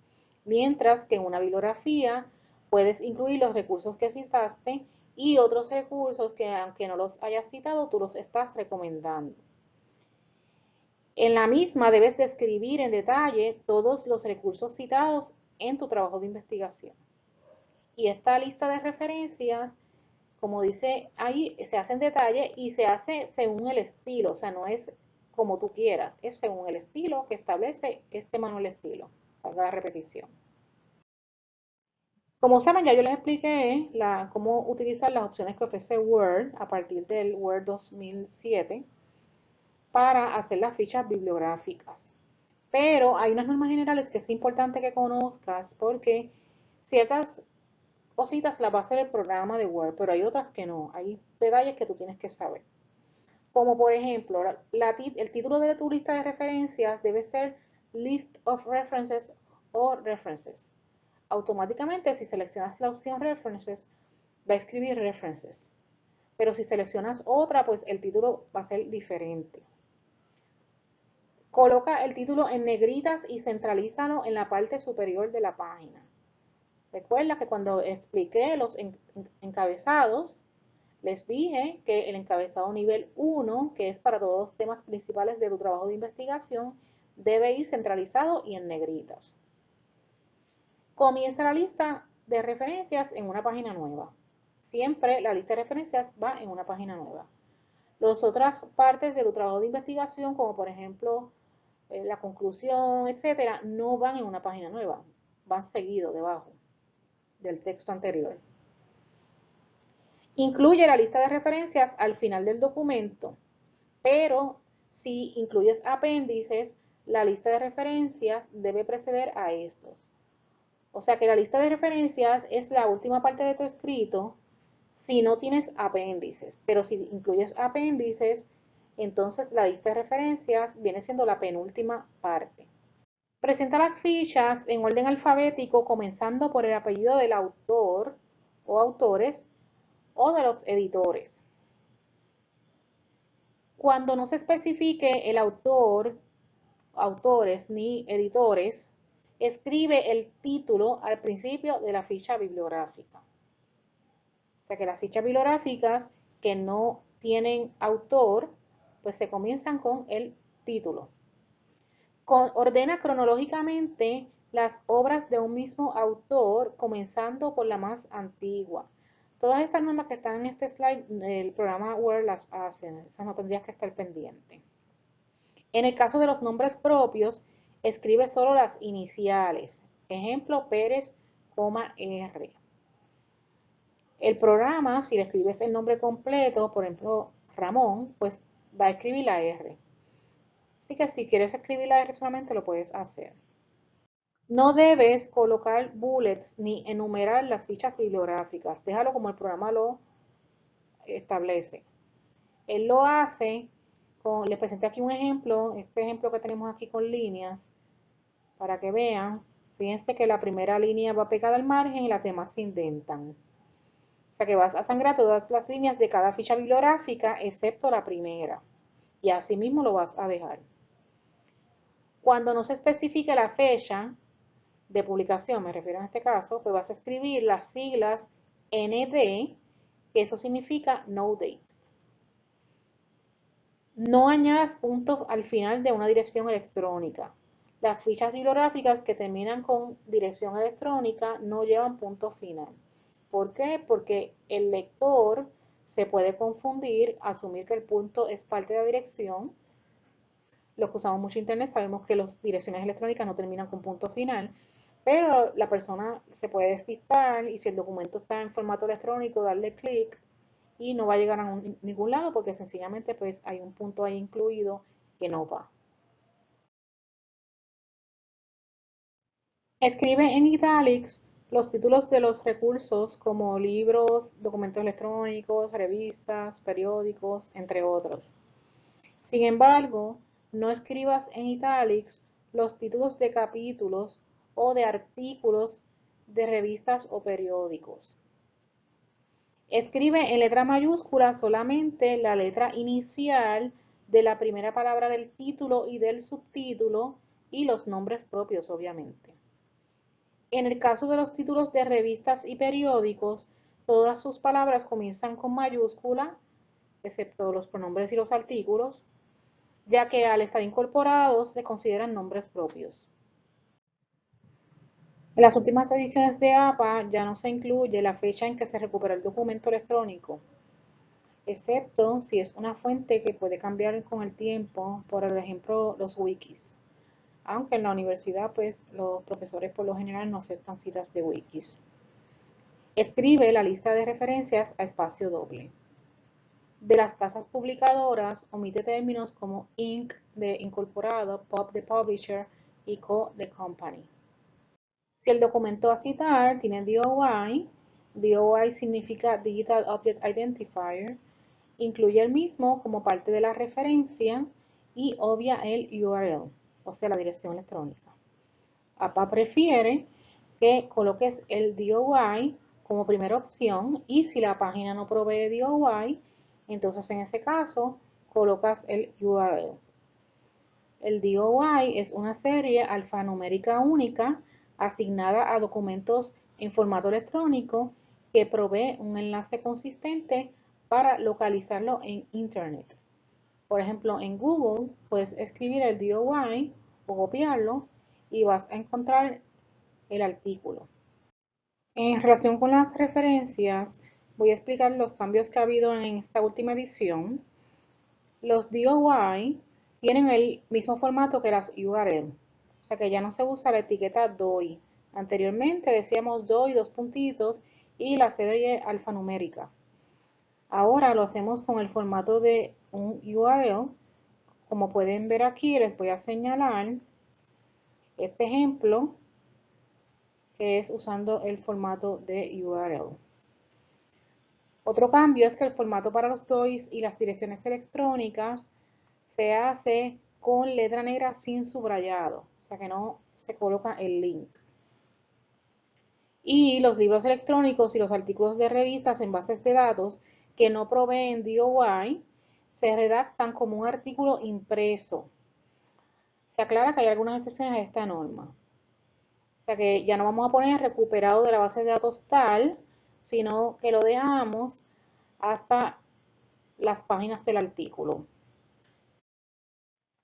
mientras que en una bibliografía puedes incluir los recursos que citaste y otros recursos que, aunque no los hayas citado, tú los estás recomendando. En la misma debes describir en detalle todos los recursos citados en tu trabajo de investigación. Y esta lista de referencias, como dice ahí, se hace en detalle y se hace según el estilo, o sea, no es como tú quieras, es según el estilo que establece este manual de estilo, para la repetición. Como saben, ya yo les expliqué cómo utilizar las opciones que ofrece Word a partir del Word 2007 para hacer las fichas bibliográficas. Pero hay unas normas generales que es importante que conozcas porque ciertas cositas las va a hacer el programa de Word, pero hay otras que no. Hay detalles que tú tienes que saber. Como por ejemplo, el título de tu lista de referencias debe ser List of References o References. Automáticamente, si seleccionas la opción References, va a escribir References. Pero si seleccionas otra, pues el título va a ser diferente. Coloca el título en negritas y centralízalo en la parte superior de la página. Recuerda que cuando expliqué los encabezados, les dije que el encabezado nivel 1, que es para todos los temas principales de tu trabajo de investigación, debe ir centralizado y en negritas. Comienza la lista de referencias en una página nueva. Siempre la lista de referencias va en una página nueva. Las otras partes de tu trabajo de investigación, como por ejemplo la conclusión, etcétera, no van en una página nueva, van seguido debajo del texto anterior. Incluye la lista de referencias al final del documento, pero si incluyes apéndices, la lista de referencias debe preceder a estos. O sea que la lista de referencias es la última parte de tu escrito si no tienes apéndices, pero si incluyes apéndices, entonces la lista de referencias viene siendo la penúltima parte. Presenta las fichas en orden alfabético comenzando por el apellido del autor o autores o de los editores. Cuando no se especifique el autor, autores ni editores, escribe el título al principio de la ficha bibliográfica. O sea que las fichas bibliográficas que no tienen autor, pues se comienzan con el título. Ordena cronológicamente las obras de un mismo autor, comenzando por la más antigua. Todas estas normas que están en este slide, el programa Word las hace, esas no tendrías que estar pendiente. En el caso de los nombres propios, escribe solo las iniciales. Ejemplo, Pérez, R. El programa, si le escribes el nombre completo, por ejemplo, Ramón, pues va a escribir la R. Así que si quieres escribir la R solamente lo puedes hacer. No debes colocar bullets ni enumerar las fichas bibliográficas. Déjalo como el programa lo establece. Él lo hace les presenté aquí un ejemplo, este ejemplo que tenemos aquí con líneas, para que vean. Fíjense que la primera línea va pegada al margen y las demás se indentan. O sea que vas a sangrar todas las líneas de cada ficha bibliográfica, excepto la primera. Y así mismo lo vas a dejar. Cuando no se especifique la fecha de publicación, me refiero en este caso, pues vas a escribir las siglas ND, que eso significa No Date. No añadas puntos al final de una dirección electrónica. Las fichas bibliográficas que terminan con dirección electrónica no llevan punto final. ¿Por qué? Porque el lector se puede confundir, asumir que el punto es parte de la dirección. Los que usamos mucho internet sabemos que las direcciones electrónicas no terminan con punto final, pero la persona se puede despistar y si el documento está en formato electrónico, darle clic y no va a llegar a ningún lado porque sencillamente pues hay un punto ahí incluido que no va. Escribe en italics los títulos de los recursos como libros, documentos electrónicos, revistas, periódicos, entre otros. Sin embargo, no escribas en italics los títulos de capítulos o de artículos de revistas o periódicos. Escribe en letra mayúscula solamente la letra inicial de la primera palabra del título y del subtítulo y los nombres propios, obviamente. En el caso de los títulos de revistas y periódicos, todas sus palabras comienzan con mayúscula, excepto los pronombres y los artículos, ya que al estar incorporados se consideran nombres propios. En las últimas ediciones de APA ya no se incluye la fecha en que se recupera el documento electrónico, excepto si es una fuente que puede cambiar con el tiempo, por ejemplo los wikis. Aunque en la universidad pues los profesores por lo general no aceptan citas de wikis. Escribe la lista de referencias a espacio doble. De las casas publicadoras, omite términos como Inc. de incorporado, Pub de publisher y Co. de company. Si el documento a citar tiene DOI, DOI significa Digital Object Identifier, incluye el mismo como parte de la referencia y obvia el URL, o sea, la dirección electrónica. APA prefiere que coloques el DOI como primera opción y si la página no provee DOI, entonces en ese caso colocas el URL. El DOI es una serie alfanumérica única asignada a documentos en formato electrónico que provee un enlace consistente para localizarlo en Internet. Por ejemplo, en Google puedes escribir el DOI o copiarlo y vas a encontrar el artículo. En relación con las referencias, voy a explicar los cambios que ha habido en esta última edición. Los DOI tienen el mismo formato que las URL, o sea que ya no se usa la etiqueta DOI. Anteriormente decíamos DOI, dos puntitos, y la serie alfanumérica. Ahora lo hacemos con el formato de un URL. Como pueden ver aquí, les voy a señalar este ejemplo que es usando el formato de URL. Otro cambio es que el formato para los DOIs y las direcciones electrónicas se hace con letra negra sin subrayado, o sea que no se coloca el link. Y los libros electrónicos y los artículos de revistas en bases de datos que no proveen DOI se redactan como un artículo impreso. Se aclara que hay algunas excepciones a esta norma. O sea que ya no vamos a poner recuperado de la base de datos tal, sino que lo dejamos hasta las páginas del artículo.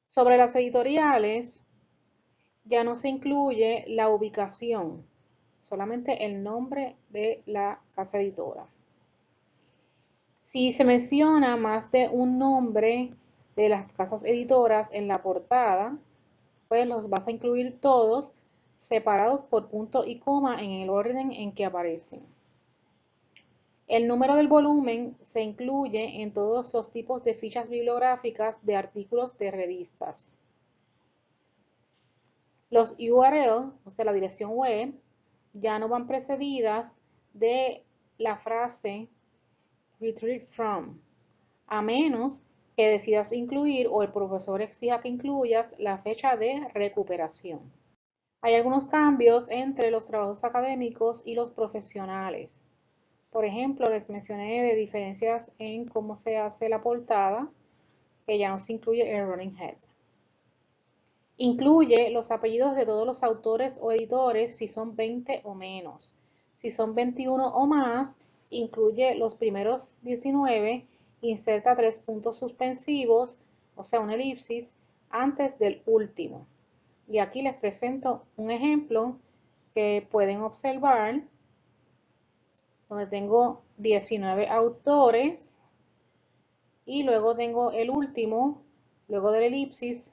Sobre las editoriales, ya no se incluye la ubicación, solamente el nombre de la casa editora. Si se menciona más de un nombre de las casas editoras en la portada, pues los vas a incluir todos separados por punto y coma en el orden en que aparecen. El número del volumen se incluye en todos los tipos de fichas bibliográficas de artículos de revistas. Los URL, o sea, la dirección web, ya no van precedidas de la frase retrieve from, a menos que decidas incluir o el profesor exija que incluyas la fecha de recuperación. Hay algunos cambios entre los trabajos académicos y los profesionales. Por ejemplo, les mencioné de diferencias en cómo se hace la portada, que ya no se incluye el running head. Incluye los apellidos de todos los autores o editores si son 20 o menos. Si son 21 o más, incluye los primeros 19, inserta 3 puntos suspensivos, o sea, una elipsis, antes del último. Y aquí les presento un ejemplo que pueden observar, donde tengo 19 autores y luego tengo el último, luego de la elipsis.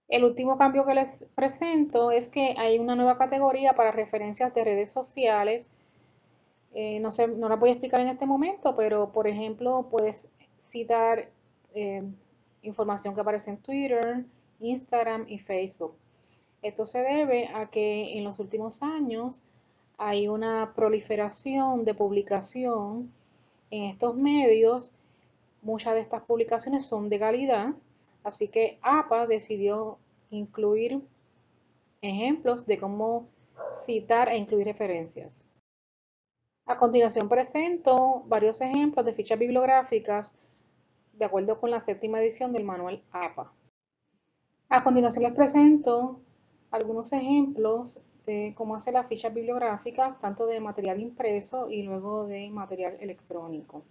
El último cambio que les presento es que hay una nueva categoría para referencias de redes sociales. No sé, no la voy a explicar en este momento, pero por ejemplo, puedes citar información que aparece en Twitter, Instagram y Facebook. Esto se debe a que en los últimos años hay una proliferación de publicación en estos medios. Muchas de estas publicaciones son de calidad, así que APA decidió incluir ejemplos de cómo citar e incluir referencias. A continuación presento varios ejemplos de fichas bibliográficas de acuerdo con la séptima edición del manual APA. A continuación les presento algunos ejemplos de cómo hacer las fichas bibliográficas, tanto de material impreso y luego de material electrónico.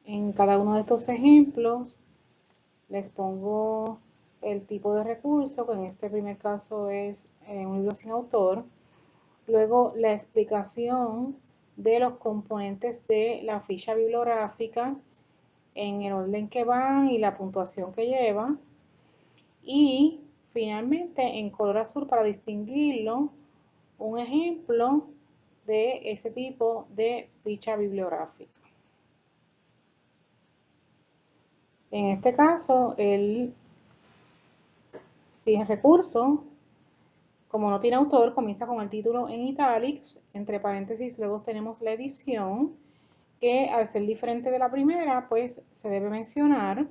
En cada uno de estos ejemplos les pongo el tipo de recurso, que en este primer caso es un libro sin autor. Luego la explicación de los componentes de la ficha bibliográfica en el orden que van y la puntuación que lleva. Y finalmente en color azul, para distinguirlo, un ejemplo de ese tipo de ficha bibliográfica. En este caso, el recurso, como no tiene autor, comienza con el título en italics, entre paréntesis, luego tenemos la edición, que al ser diferente de la primera, pues se debe mencionar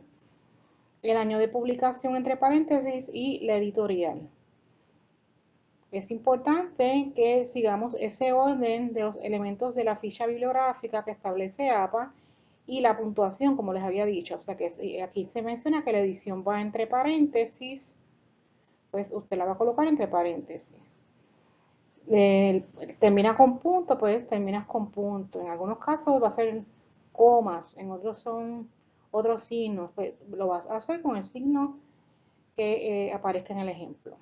el año de publicación entre paréntesis y la editorial. Es importante que sigamos ese orden de los elementos de la ficha bibliográfica que establece APA y la puntuación, como les había dicho. O sea que aquí se menciona que la edición va entre paréntesis, pues usted la va a colocar entre paréntesis. Termina con punto, pues terminas con punto. En algunos casos va a ser comas, en otros son otros signos. Pues lo vas a hacer con el signo que aparezca en el ejemplo.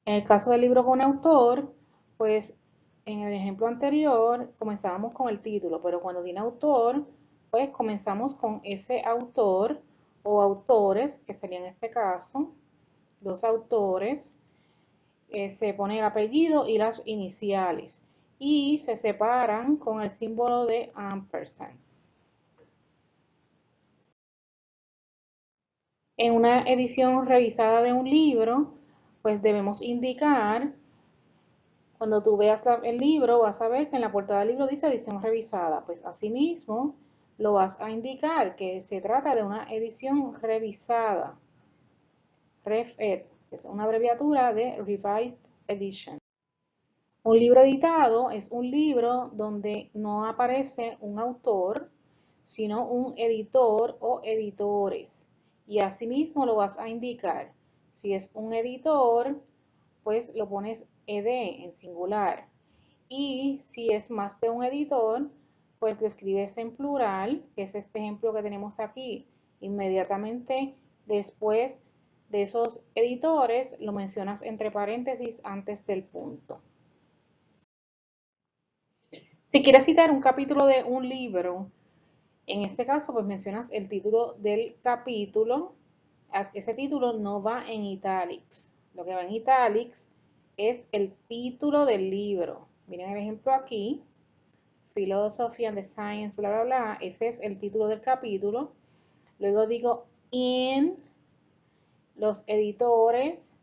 En el caso del libro con autor, pues en el ejemplo anterior comenzábamos con el título, pero cuando tiene autor, pues comenzamos con ese autor o autores, que sería en este caso, los autores, se pone el apellido y las iniciales y se separan con el símbolo de ampersand. En una edición revisada de un libro, pues debemos indicar, cuando tú veas el libro, vas a ver que en la portada del libro dice edición revisada. Pues asimismo, lo vas a indicar que se trata de una edición revisada. RefEd, que es una abreviatura de Revised Edition. Un libro editado es un libro donde no aparece un autor, sino un editor o editores. Y asimismo lo vas a indicar. Si es un editor, pues lo pones ed en singular. Y si es más de un editor, pues lo escribes en plural, que es este ejemplo que tenemos aquí. Inmediatamente después de esos editores, lo mencionas entre paréntesis antes del punto. Si quieres citar un capítulo de un libro, en este caso, pues mencionas el título del capítulo. Ese título no va en italics. Lo que va en italics es el título del libro. Miren el ejemplo aquí. Philosophy and the Science, bla, bla, bla. Ese es el título del capítulo. Luego digo in, los editores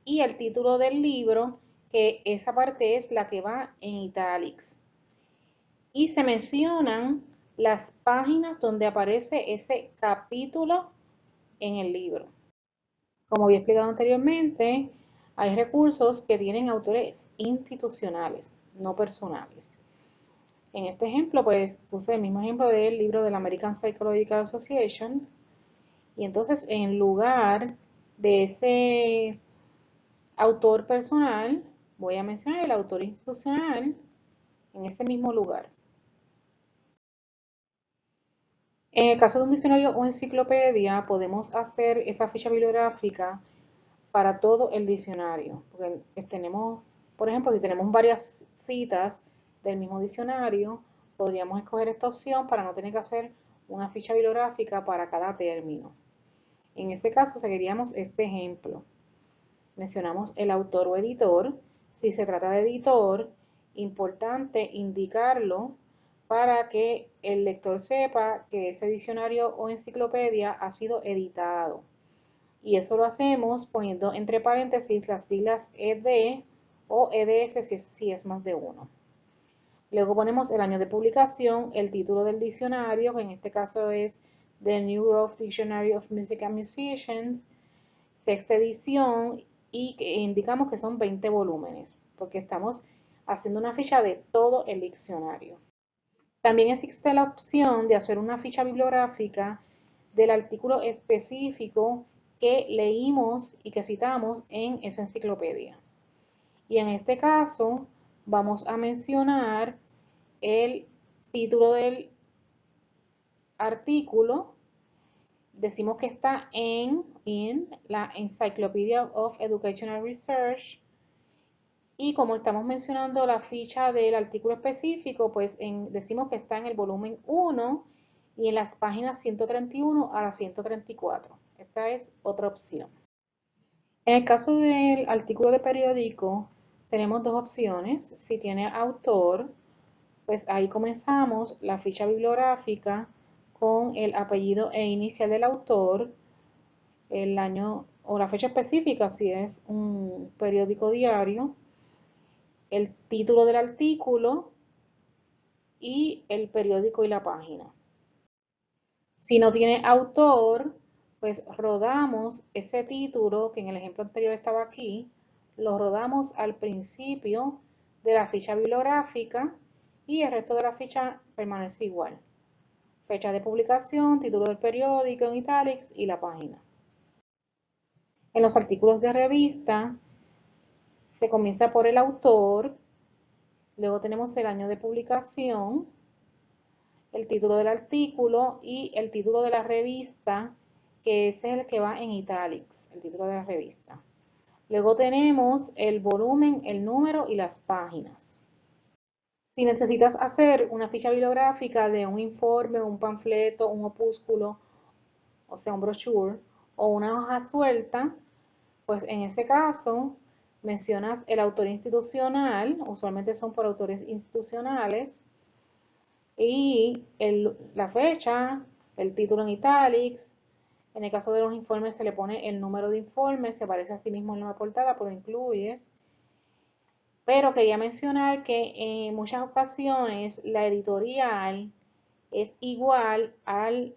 y el título del libro, que esa parte es la que va en italics. Y se mencionan las páginas donde aparece ese capítulo en el libro. Como había explicado anteriormente, hay recursos que tienen autores institucionales, no personales. En este ejemplo, pues puse el mismo ejemplo del libro de la American Psychological Association. Y entonces, en lugar de ese autor personal, voy a mencionar el autor institucional en ese mismo lugar. En el caso de un diccionario o enciclopedia, podemos hacer esa ficha bibliográfica para todo el diccionario. Porque tenemos, por ejemplo, si tenemos varias citas del mismo diccionario, podríamos escoger esta opción para no tener que hacer una ficha bibliográfica para cada término. En ese caso, seguiríamos este ejemplo. Mencionamos el autor o editor. Si se trata de editor, importante indicarlo para que el lector sepa que ese diccionario o enciclopedia ha sido editado. y eso lo hacemos poniendo entre paréntesis las siglas ED o EDS si es más de uno. Luego ponemos el año de publicación, el título del diccionario, que en este caso es The New Grove Dictionary of Music and Musicians, sexta edición, y indicamos que son 20 volúmenes, porque estamos haciendo una ficha de todo el diccionario. También existe la opción de hacer una ficha bibliográfica del artículo específico que leímos y que citamos en esa enciclopedia. Y en este caso vamos a mencionar el título del artículo. Decimos que está en la Encyclopedia of Educational Research, y como estamos mencionando la ficha del artículo específico, pues decimos que está en el volumen 1 y en las páginas 131 a la 134. Esta es otra opción. En el caso del artículo de periódico, tenemos dos opciones. Si tiene autor, pues ahí comenzamos la ficha bibliográfica con el apellido e inicial del autor, el año o la fecha específica si es un periódico diario, el título del artículo y el periódico y la página. Si no tiene autor, pues rodamos ese título, que en el ejemplo anterior estaba aquí, lo rodamos al principio de la ficha bibliográfica y el resto de la ficha permanece igual. Fecha de publicación, título del periódico en italics y la página. En los artículos de revista se comienza por el autor, luego tenemos el año de publicación, el título del artículo y el título de la revista, que ese es el que va en italics, el título de la revista. Luego tenemos el volumen, el número y las páginas. Si necesitas hacer una ficha bibliográfica de un informe, un panfleto, un opúsculo, o sea, un brochure o una hoja suelta, pues en ese caso mencionas el autor institucional, usualmente son por autores institucionales, y la fecha, el título en italics. En el caso de los informes se le pone el número de informe, se aparece así mismo en la portada, pero incluyes. Pero quería mencionar que en muchas ocasiones la editorial es igual al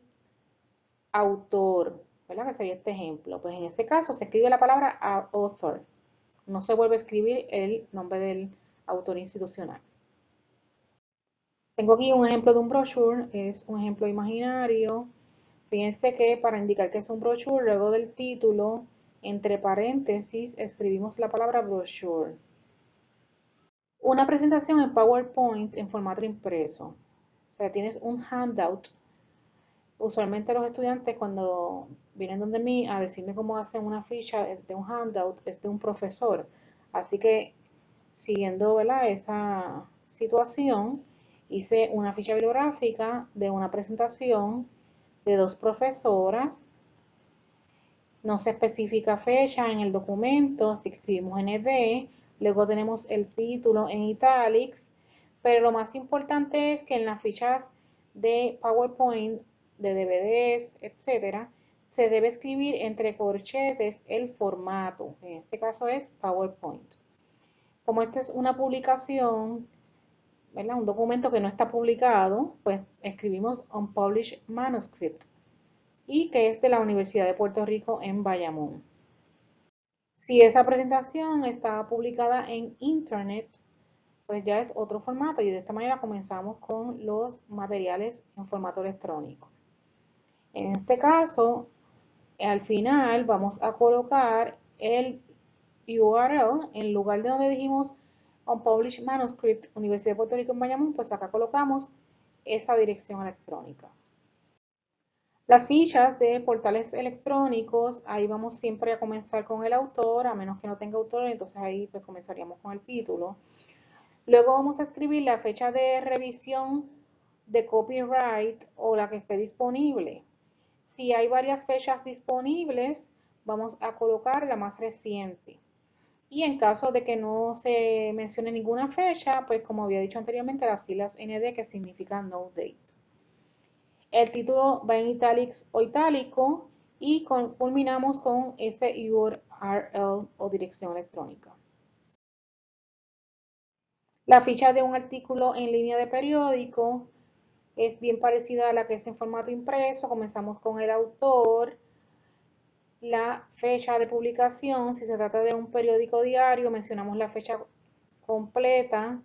autor, ¿verdad? Que sería este ejemplo. Pues en este caso se escribe la palabra author. No se vuelve a escribir el nombre del autor institucional. Tengo aquí un ejemplo de un brochure, es un ejemplo imaginario. Fíjense que para indicar que es un brochure, luego del título, entre paréntesis, escribimos la palabra brochure. Una presentación en PowerPoint en formato impreso. O sea, tienes un handout. Usualmente los estudiantes cuando vienen donde mí a decirme cómo hacen una ficha de un handout es de un profesor. Así que siguiendo, ¿verdad?, esa situación, hice una ficha bibliográfica de una presentación de dos profesoras. No se especifica fecha en el documento, así que escribimos ND. Luego tenemos el título en italics, pero lo más importante es que en las fichas de PowerPoint, de DVDs, etcétera, se debe escribir entre corchetes el formato. En este caso es PowerPoint. Como esta es una publicación, ¿verdad?, un documento que no está publicado, pues escribimos Unpublished Manuscript, y que es de la Universidad de Puerto Rico en Bayamón. Si esa presentación está publicada en Internet, pues ya es otro formato, y de esta manera comenzamos con los materiales en formato electrónico. En este caso, al final vamos a colocar el URL en lugar de donde dijimos Unpublished Manuscript, Universidad de Puerto Rico en Bayamón, pues acá colocamos esa dirección electrónica. Las fichas de portales electrónicos, ahí vamos siempre a comenzar con el autor, a menos que no tenga autor, entonces ahí pues comenzaríamos con el título. Luego vamos a escribir la fecha de revisión de copyright o la que esté disponible. Si hay varias fechas disponibles, vamos a colocar la más reciente. Y en caso de que no se mencione ninguna fecha, pues como había dicho anteriormente, las siglas ND, que significan no date. El título va en italics o itálico y culminamos con ese URL o dirección electrónica. La ficha de un artículo en línea de periódico es bien parecida a la que es en formato impreso. Comenzamos con el autor, la fecha de publicación. Si se trata de un periódico diario, mencionamos la fecha completa.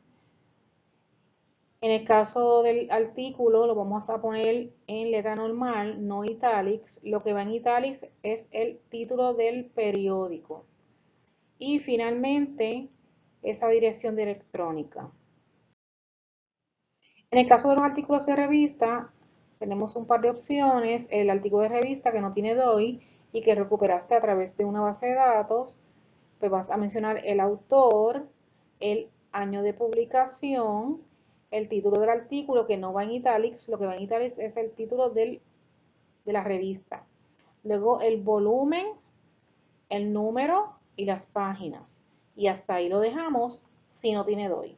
En el caso del artículo, lo vamos a poner en letra normal, no italics. Lo que va en italics es el título del periódico. Y finalmente, esa dirección de electrónica. En el caso de los artículos de revista, tenemos un par de opciones. El artículo de revista que no tiene DOI y que recuperaste a través de una base de datos, pues vas a mencionar el autor, el año de publicación, el título del artículo que no va en italics. Lo que va en italics es el título de la revista. Luego el volumen, el número y las páginas. Y hasta ahí lo dejamos si no tiene DOI.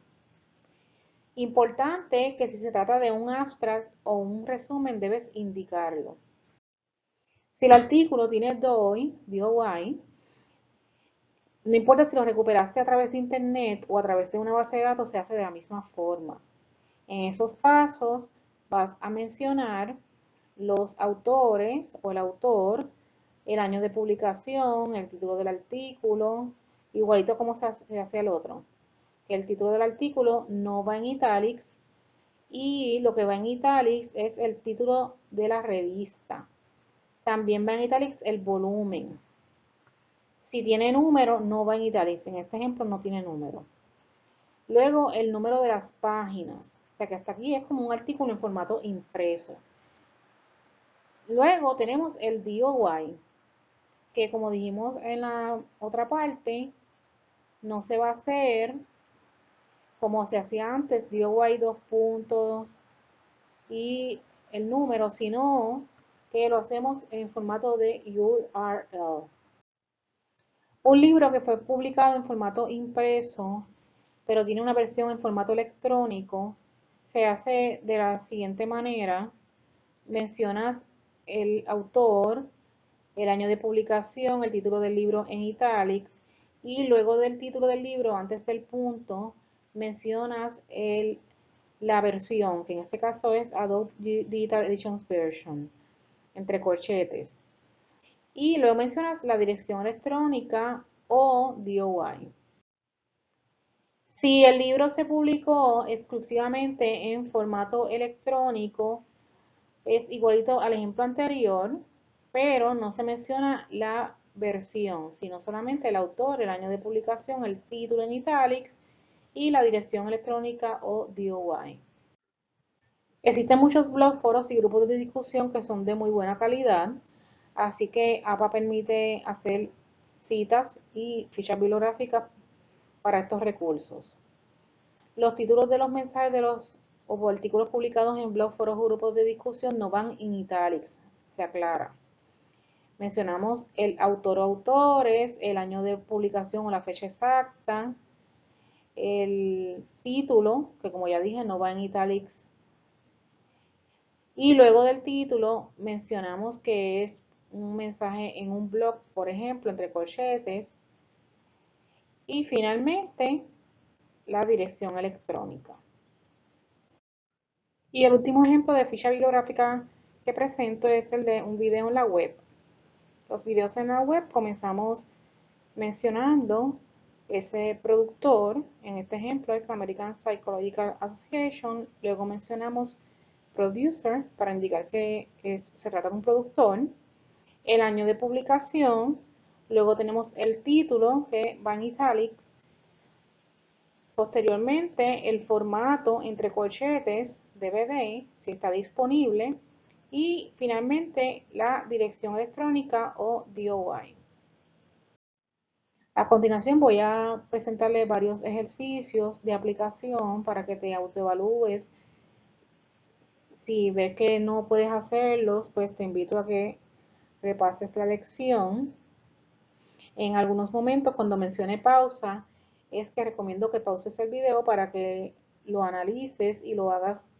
Importante que si se trata de un abstract o un resumen debes indicarlo. Si el artículo tiene DOI, no importa si lo recuperaste a través de internet o a través de una base de datos, se hace de la misma forma. En esos casos vas a mencionar los autores o el autor, el año de publicación, el título del artículo, igualito como se hace el otro. El título del artículo no va en italics y lo que va en italics es el título de la revista. También va en italics el volumen. Si tiene número, no va en italics. En este ejemplo no tiene número. Luego el número de las páginas. O sea que hasta aquí es como un artículo en formato impreso. Luego tenemos el DOI, que como dijimos en la otra parte, no se va a hacer como se hacía antes, DOI 2 puntos y el número, sino que lo hacemos en formato de URL. Un libro que fue publicado en formato impreso, pero tiene una versión en formato electrónico, se hace de la siguiente manera. Mencionas el autor, el año de publicación, el título del libro en italics y luego del título del libro, antes del punto, mencionas la versión, que en este caso es Adobe Digital Editions Version, entre corchetes. Y luego mencionas la dirección electrónica o DOI. Si el libro se publicó exclusivamente en formato electrónico, es igualito al ejemplo anterior, pero no se menciona la versión, sino solamente el autor, el año de publicación, el título en italics y la dirección electrónica o DOI. Existen muchos blogs, foros y grupos de discusión que son de muy buena calidad, así que APA permite hacer citas y fichas bibliográficas para estos recursos. Los títulos de los mensajes de los o artículos publicados en blogs, foros o grupos de discusión no van en italics, se aclara. Mencionamos el autor o autores, el año de publicación o la fecha exacta, el título, que como ya dije no va en italics, y luego del título mencionamos que es un mensaje en un blog, por ejemplo, entre corchetes, y finalmente la dirección electrónica. Y el último ejemplo de ficha bibliográfica que presento es el de un video en la web. Los videos en la web comenzamos mencionando ese productor, en este ejemplo es American Psychological Association, luego mencionamos producer para indicar que se trata de un productor, el año de publicación, luego tenemos el título que va en italics, posteriormente el formato entre corchetes DVD si está disponible y finalmente la dirección electrónica o DOI. A continuación voy a presentarle varios ejercicios de aplicación para que te autoevalúes. Si ves que no puedes hacerlos, pues te invito a que repases la lección. En algunos momentos, cuando mencione pausa, es que recomiendo que pauses el video para que lo analices y lo hagas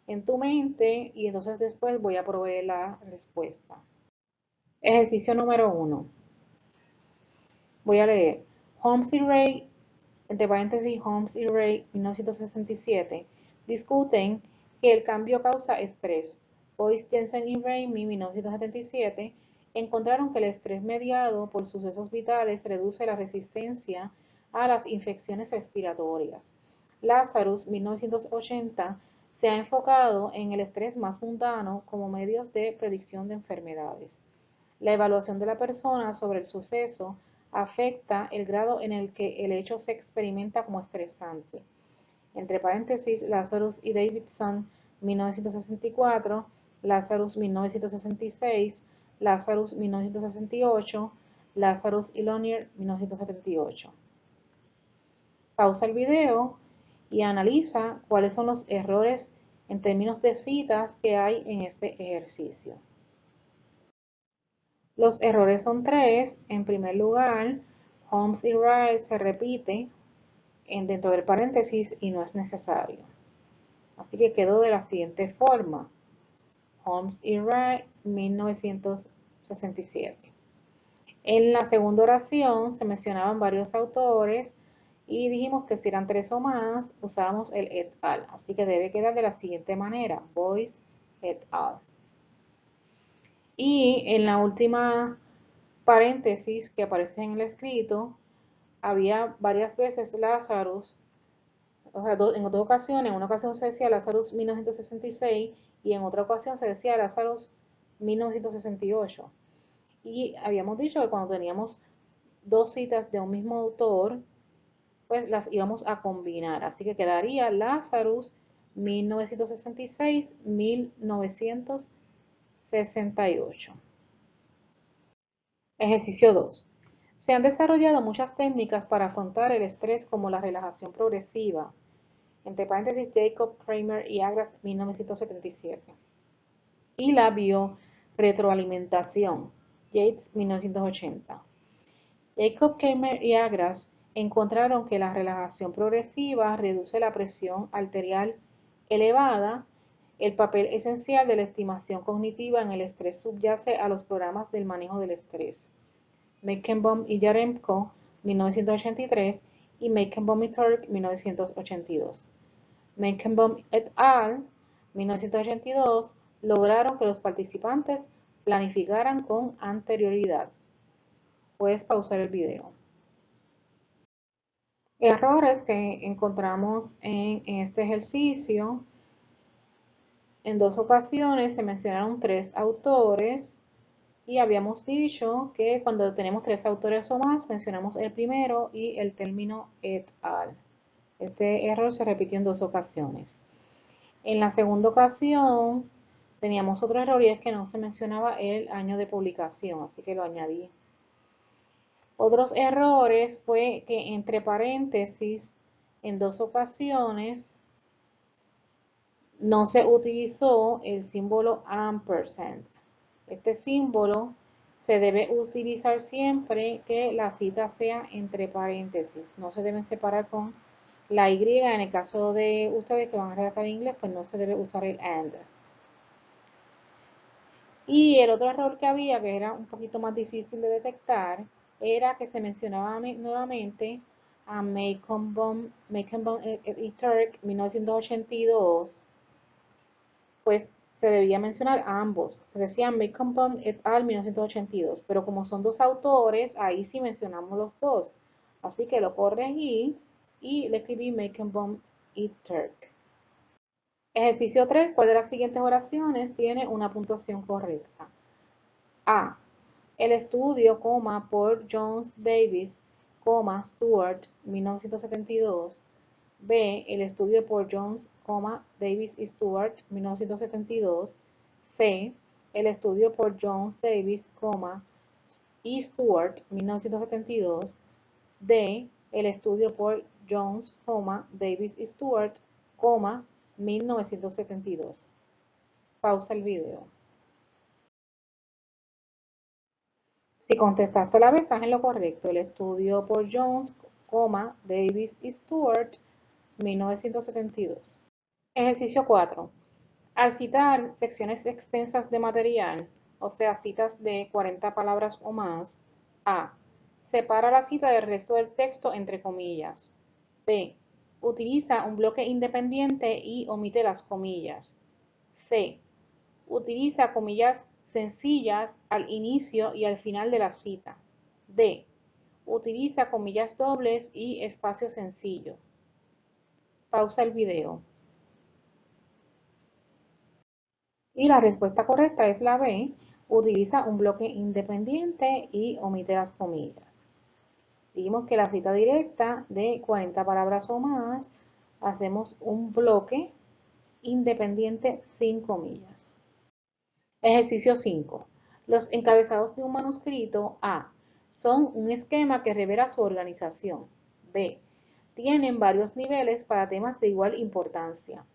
en tu mente y entonces después voy a proveer la respuesta. Ejercicio número 1. Voy a leer. Holmes y Ray, entre paréntesis, Holmes y Ray, 1967, discuten que el cambio causa estrés. Boyce, Jensen y Ramey, 1977, encontraron que el estrés mediado por sucesos vitales reduce la resistencia a las infecciones respiratorias. Lazarus, 1980, se ha enfocado en el estrés más mundano como medios de predicción de enfermedades. La evaluación de la persona sobre el suceso afecta el grado en el que el hecho se experimenta como estresante. Entre paréntesis, Lazarus y Davidson, 1964, Lazarus, 1966, Lazarus, 1968, Lazarus y Lonier, 1978. Pausa el video y analiza cuáles son los errores en términos de citas que hay en este ejercicio. Los errores son tres. En primer lugar, Holmes y Wright se repite dentro del paréntesis y no es necesario. Así que quedó de la siguiente forma. Holmes y Wright, 1967. En la segunda oración se mencionaban varios autores y dijimos que si eran tres o más, usábamos el et al. Así que debe quedar de la siguiente manera. Boyce et al. Y en la última paréntesis que aparece en el escrito, había varias veces Lazarus, o sea, en dos ocasiones, en una ocasión se decía Lazarus 1966 y en otra ocasión se decía Lazarus 1968. Y habíamos dicho que cuando teníamos dos citas de un mismo autor, pues las íbamos a combinar. Así que quedaría Lazarus 1966-1968. Ejercicio 2. Se han desarrollado muchas técnicas para afrontar el estrés como la relajación progresiva, entre paréntesis Jacob, Kramer y Agras, 1977, y la biorretroalimentación, Yates, 1980. Jacob, Kramer y Agras encontraron que la relajación progresiva reduce la presión arterial elevada. El papel esencial de la estimación cognitiva en el estrés subyace a los programas del manejo del estrés. Mekenbaum y Yaremko, 1983, y Mekenbaum y Turk, 1982. Mekenbaum et al., 1982, lograron que los participantes planificaran con anterioridad. Puedes pausar el video. Errores que encontramos en este ejercicio. En dos ocasiones se mencionaron tres autores y habíamos dicho que cuando tenemos tres autores o más mencionamos el primero y el término et al. Este error se repitió en dos ocasiones. En la segunda ocasión teníamos otro error y es que no se mencionaba el año de publicación, así que lo añadí. Otros errores fue que entre paréntesis en dos ocasiones no se utilizó el símbolo ampersand. Este símbolo se debe utilizar siempre que la cita sea entre paréntesis. No se deben separar con la Y. En el caso de ustedes que van a redactar en inglés, pues no se debe usar el and. Y el otro error que había, que era un poquito más difícil de detectar, era que se mencionaba nuevamente a Mekenbaum y Turk 1982, pues se debía mencionar a ambos. Se decía Mekenbaum et al. 1982, pero como son dos autores, ahí sí mencionamos los dos. Así que lo corregí y le escribí Mekenbaum y Turk. Ejercicio 3. ¿Cuál de las siguientes oraciones tiene una puntuación correcta? A. El estudio, por Jones Davis, Stewart, 1972. B. El estudio por Jones, Davis y Stewart, 1972. C. El estudio por Jones Davis, y Stewart, 1972. D. El estudio por Jones, Davis y Stewart, 1972. Pausa el video. Si contestaste la vez, estás en lo correcto. El estudio por Jones, Davis y Stewart, 1972. Ejercicio 4. Al citar secciones extensas de material, o sea, citas de 40 palabras o más. A. Separa la cita del resto del texto entre comillas. B. Utiliza un bloque independiente y omite las comillas. C. Utiliza comillas sencillas al inicio y al final de la cita. D. Utiliza comillas dobles y espacio sencillo. Pausa el video. Y la respuesta correcta es la B. Utiliza un bloque independiente y omite las comillas. Dijimos que la cita directa de 40 palabras o más, hacemos un bloque independiente sin comillas. Ejercicio 5. Los encabezados de un manuscrito A son un esquema que revela su organización. B. Tienen varios niveles para temas de igual importancia.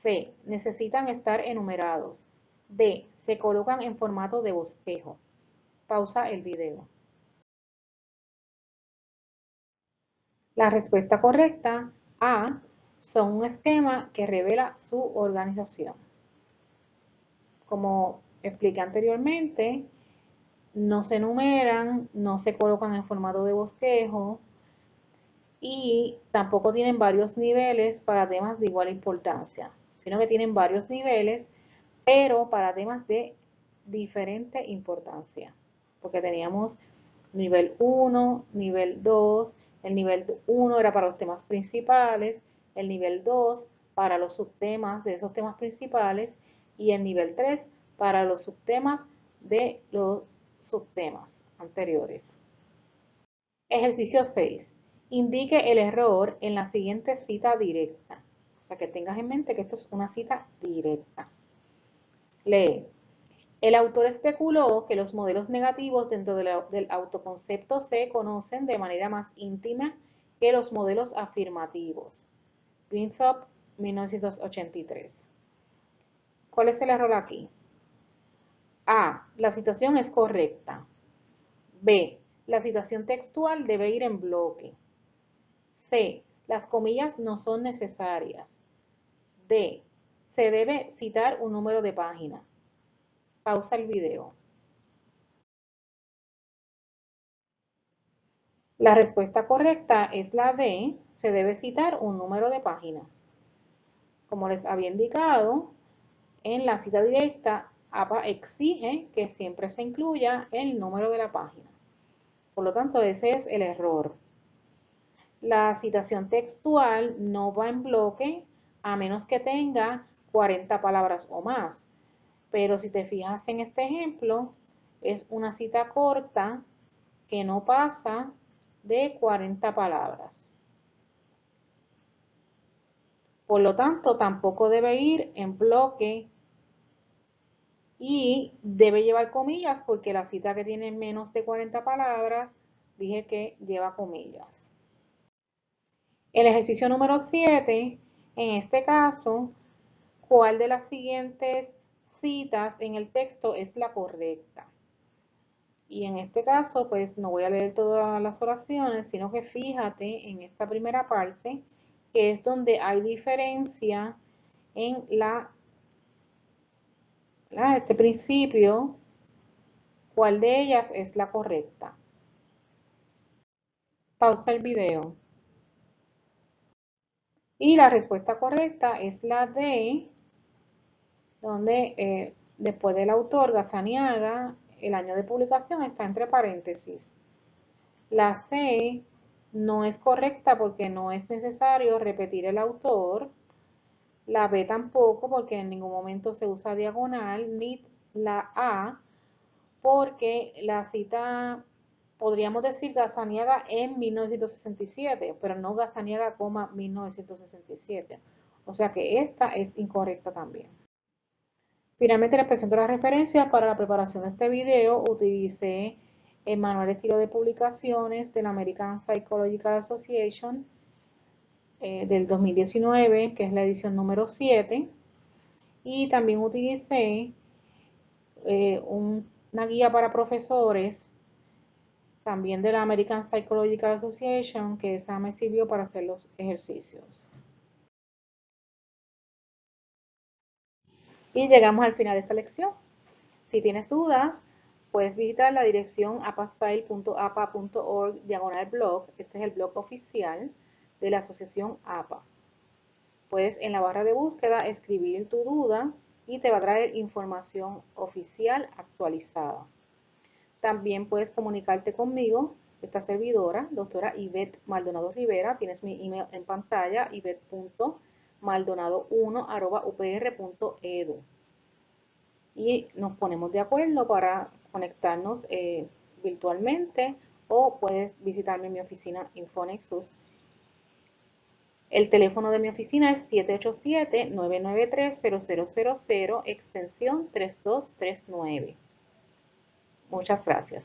C. Necesitan estar enumerados. D. Se colocan en formato de bosquejo. Pausa el video. La respuesta correcta, A, son un esquema que revela su organización. Como expliqué anteriormente, no se enumeran, no se colocan en formato de bosquejo y tampoco tienen varios niveles para temas de igual importancia, sino que tienen varios niveles, pero para temas de diferente importancia. Porque teníamos nivel 1, nivel 2, el nivel 1 era para los temas principales, el nivel 2 para los subtemas de esos temas principales y el nivel 3 para los subtemas de los subtemas anteriores. Ejercicio 6. Indique el error en la siguiente cita directa. O sea que tengas en mente que esto es una cita directa. Lee. El autor especuló que los modelos negativos dentro del autoconcepto se conocen de manera más íntima que los modelos afirmativos. Winthrop, 1983. ¿Cuál es el error aquí? A. La citación es correcta. B. La citación textual debe ir en bloque. C. Las comillas no son necesarias. D. Se debe citar un número de página. Pausa el video. La respuesta correcta es la D. Se debe citar un número de página. Como les había indicado, en la cita directa, APA exige que siempre se incluya el número de la página. Por lo tanto, ese es el error. La citación textual no va en bloque a menos que tenga 40 palabras o más. Pero si te fijas en este ejemplo, es una cita corta que no pasa de 40 palabras. Por lo tanto, tampoco debe ir en bloque y debe llevar comillas porque la cita que tiene menos de 40 palabras, dije que lleva comillas. El ejercicio número 7, en este caso, ¿cuál de las siguientes citas en el texto es la correcta? Y en este caso, pues no voy a leer todas las oraciones, sino que fíjate en esta primera parte, que es donde hay diferencia en este principio, cuál de ellas es la correcta. Pausa el video. Y la respuesta correcta es la D, donde después del autor Gazzaniga, el año de publicación está entre paréntesis. La C no es correcta porque no es necesario repetir el autor. La B tampoco porque en ningún momento se usa diagonal, ni la A porque la cita, podríamos decir Gazzaniga en 1967, pero no Gazzaniga, 1967. O sea que esta es incorrecta también. Finalmente les presento las referencias para la preparación de este video. Utilicé el manual de estilo de publicaciones de la American Psychological Association del 2019, que es la edición número 7. Y también utilicé una guía para profesores, también de la American Psychological Association, que esa me sirvió para hacer los ejercicios. Y llegamos al final de esta lección. Si tienes dudas, puedes visitar la dirección apastyle.apa.org/blog. Este es el blog oficial de la asociación APA. Puedes en la barra de búsqueda escribir tu duda y te va a traer información oficial actualizada. También puedes comunicarte conmigo, esta servidora, doctora Ivette Maldonado Rivera. Tienes mi email en pantalla, ivette.maldonado1@upr.edu. Y nos ponemos de acuerdo para conectarnos virtualmente, o puedes visitarme en mi oficina Infonexus. El teléfono de mi oficina es 787-993-0000, extensión 3239. Muchas gracias.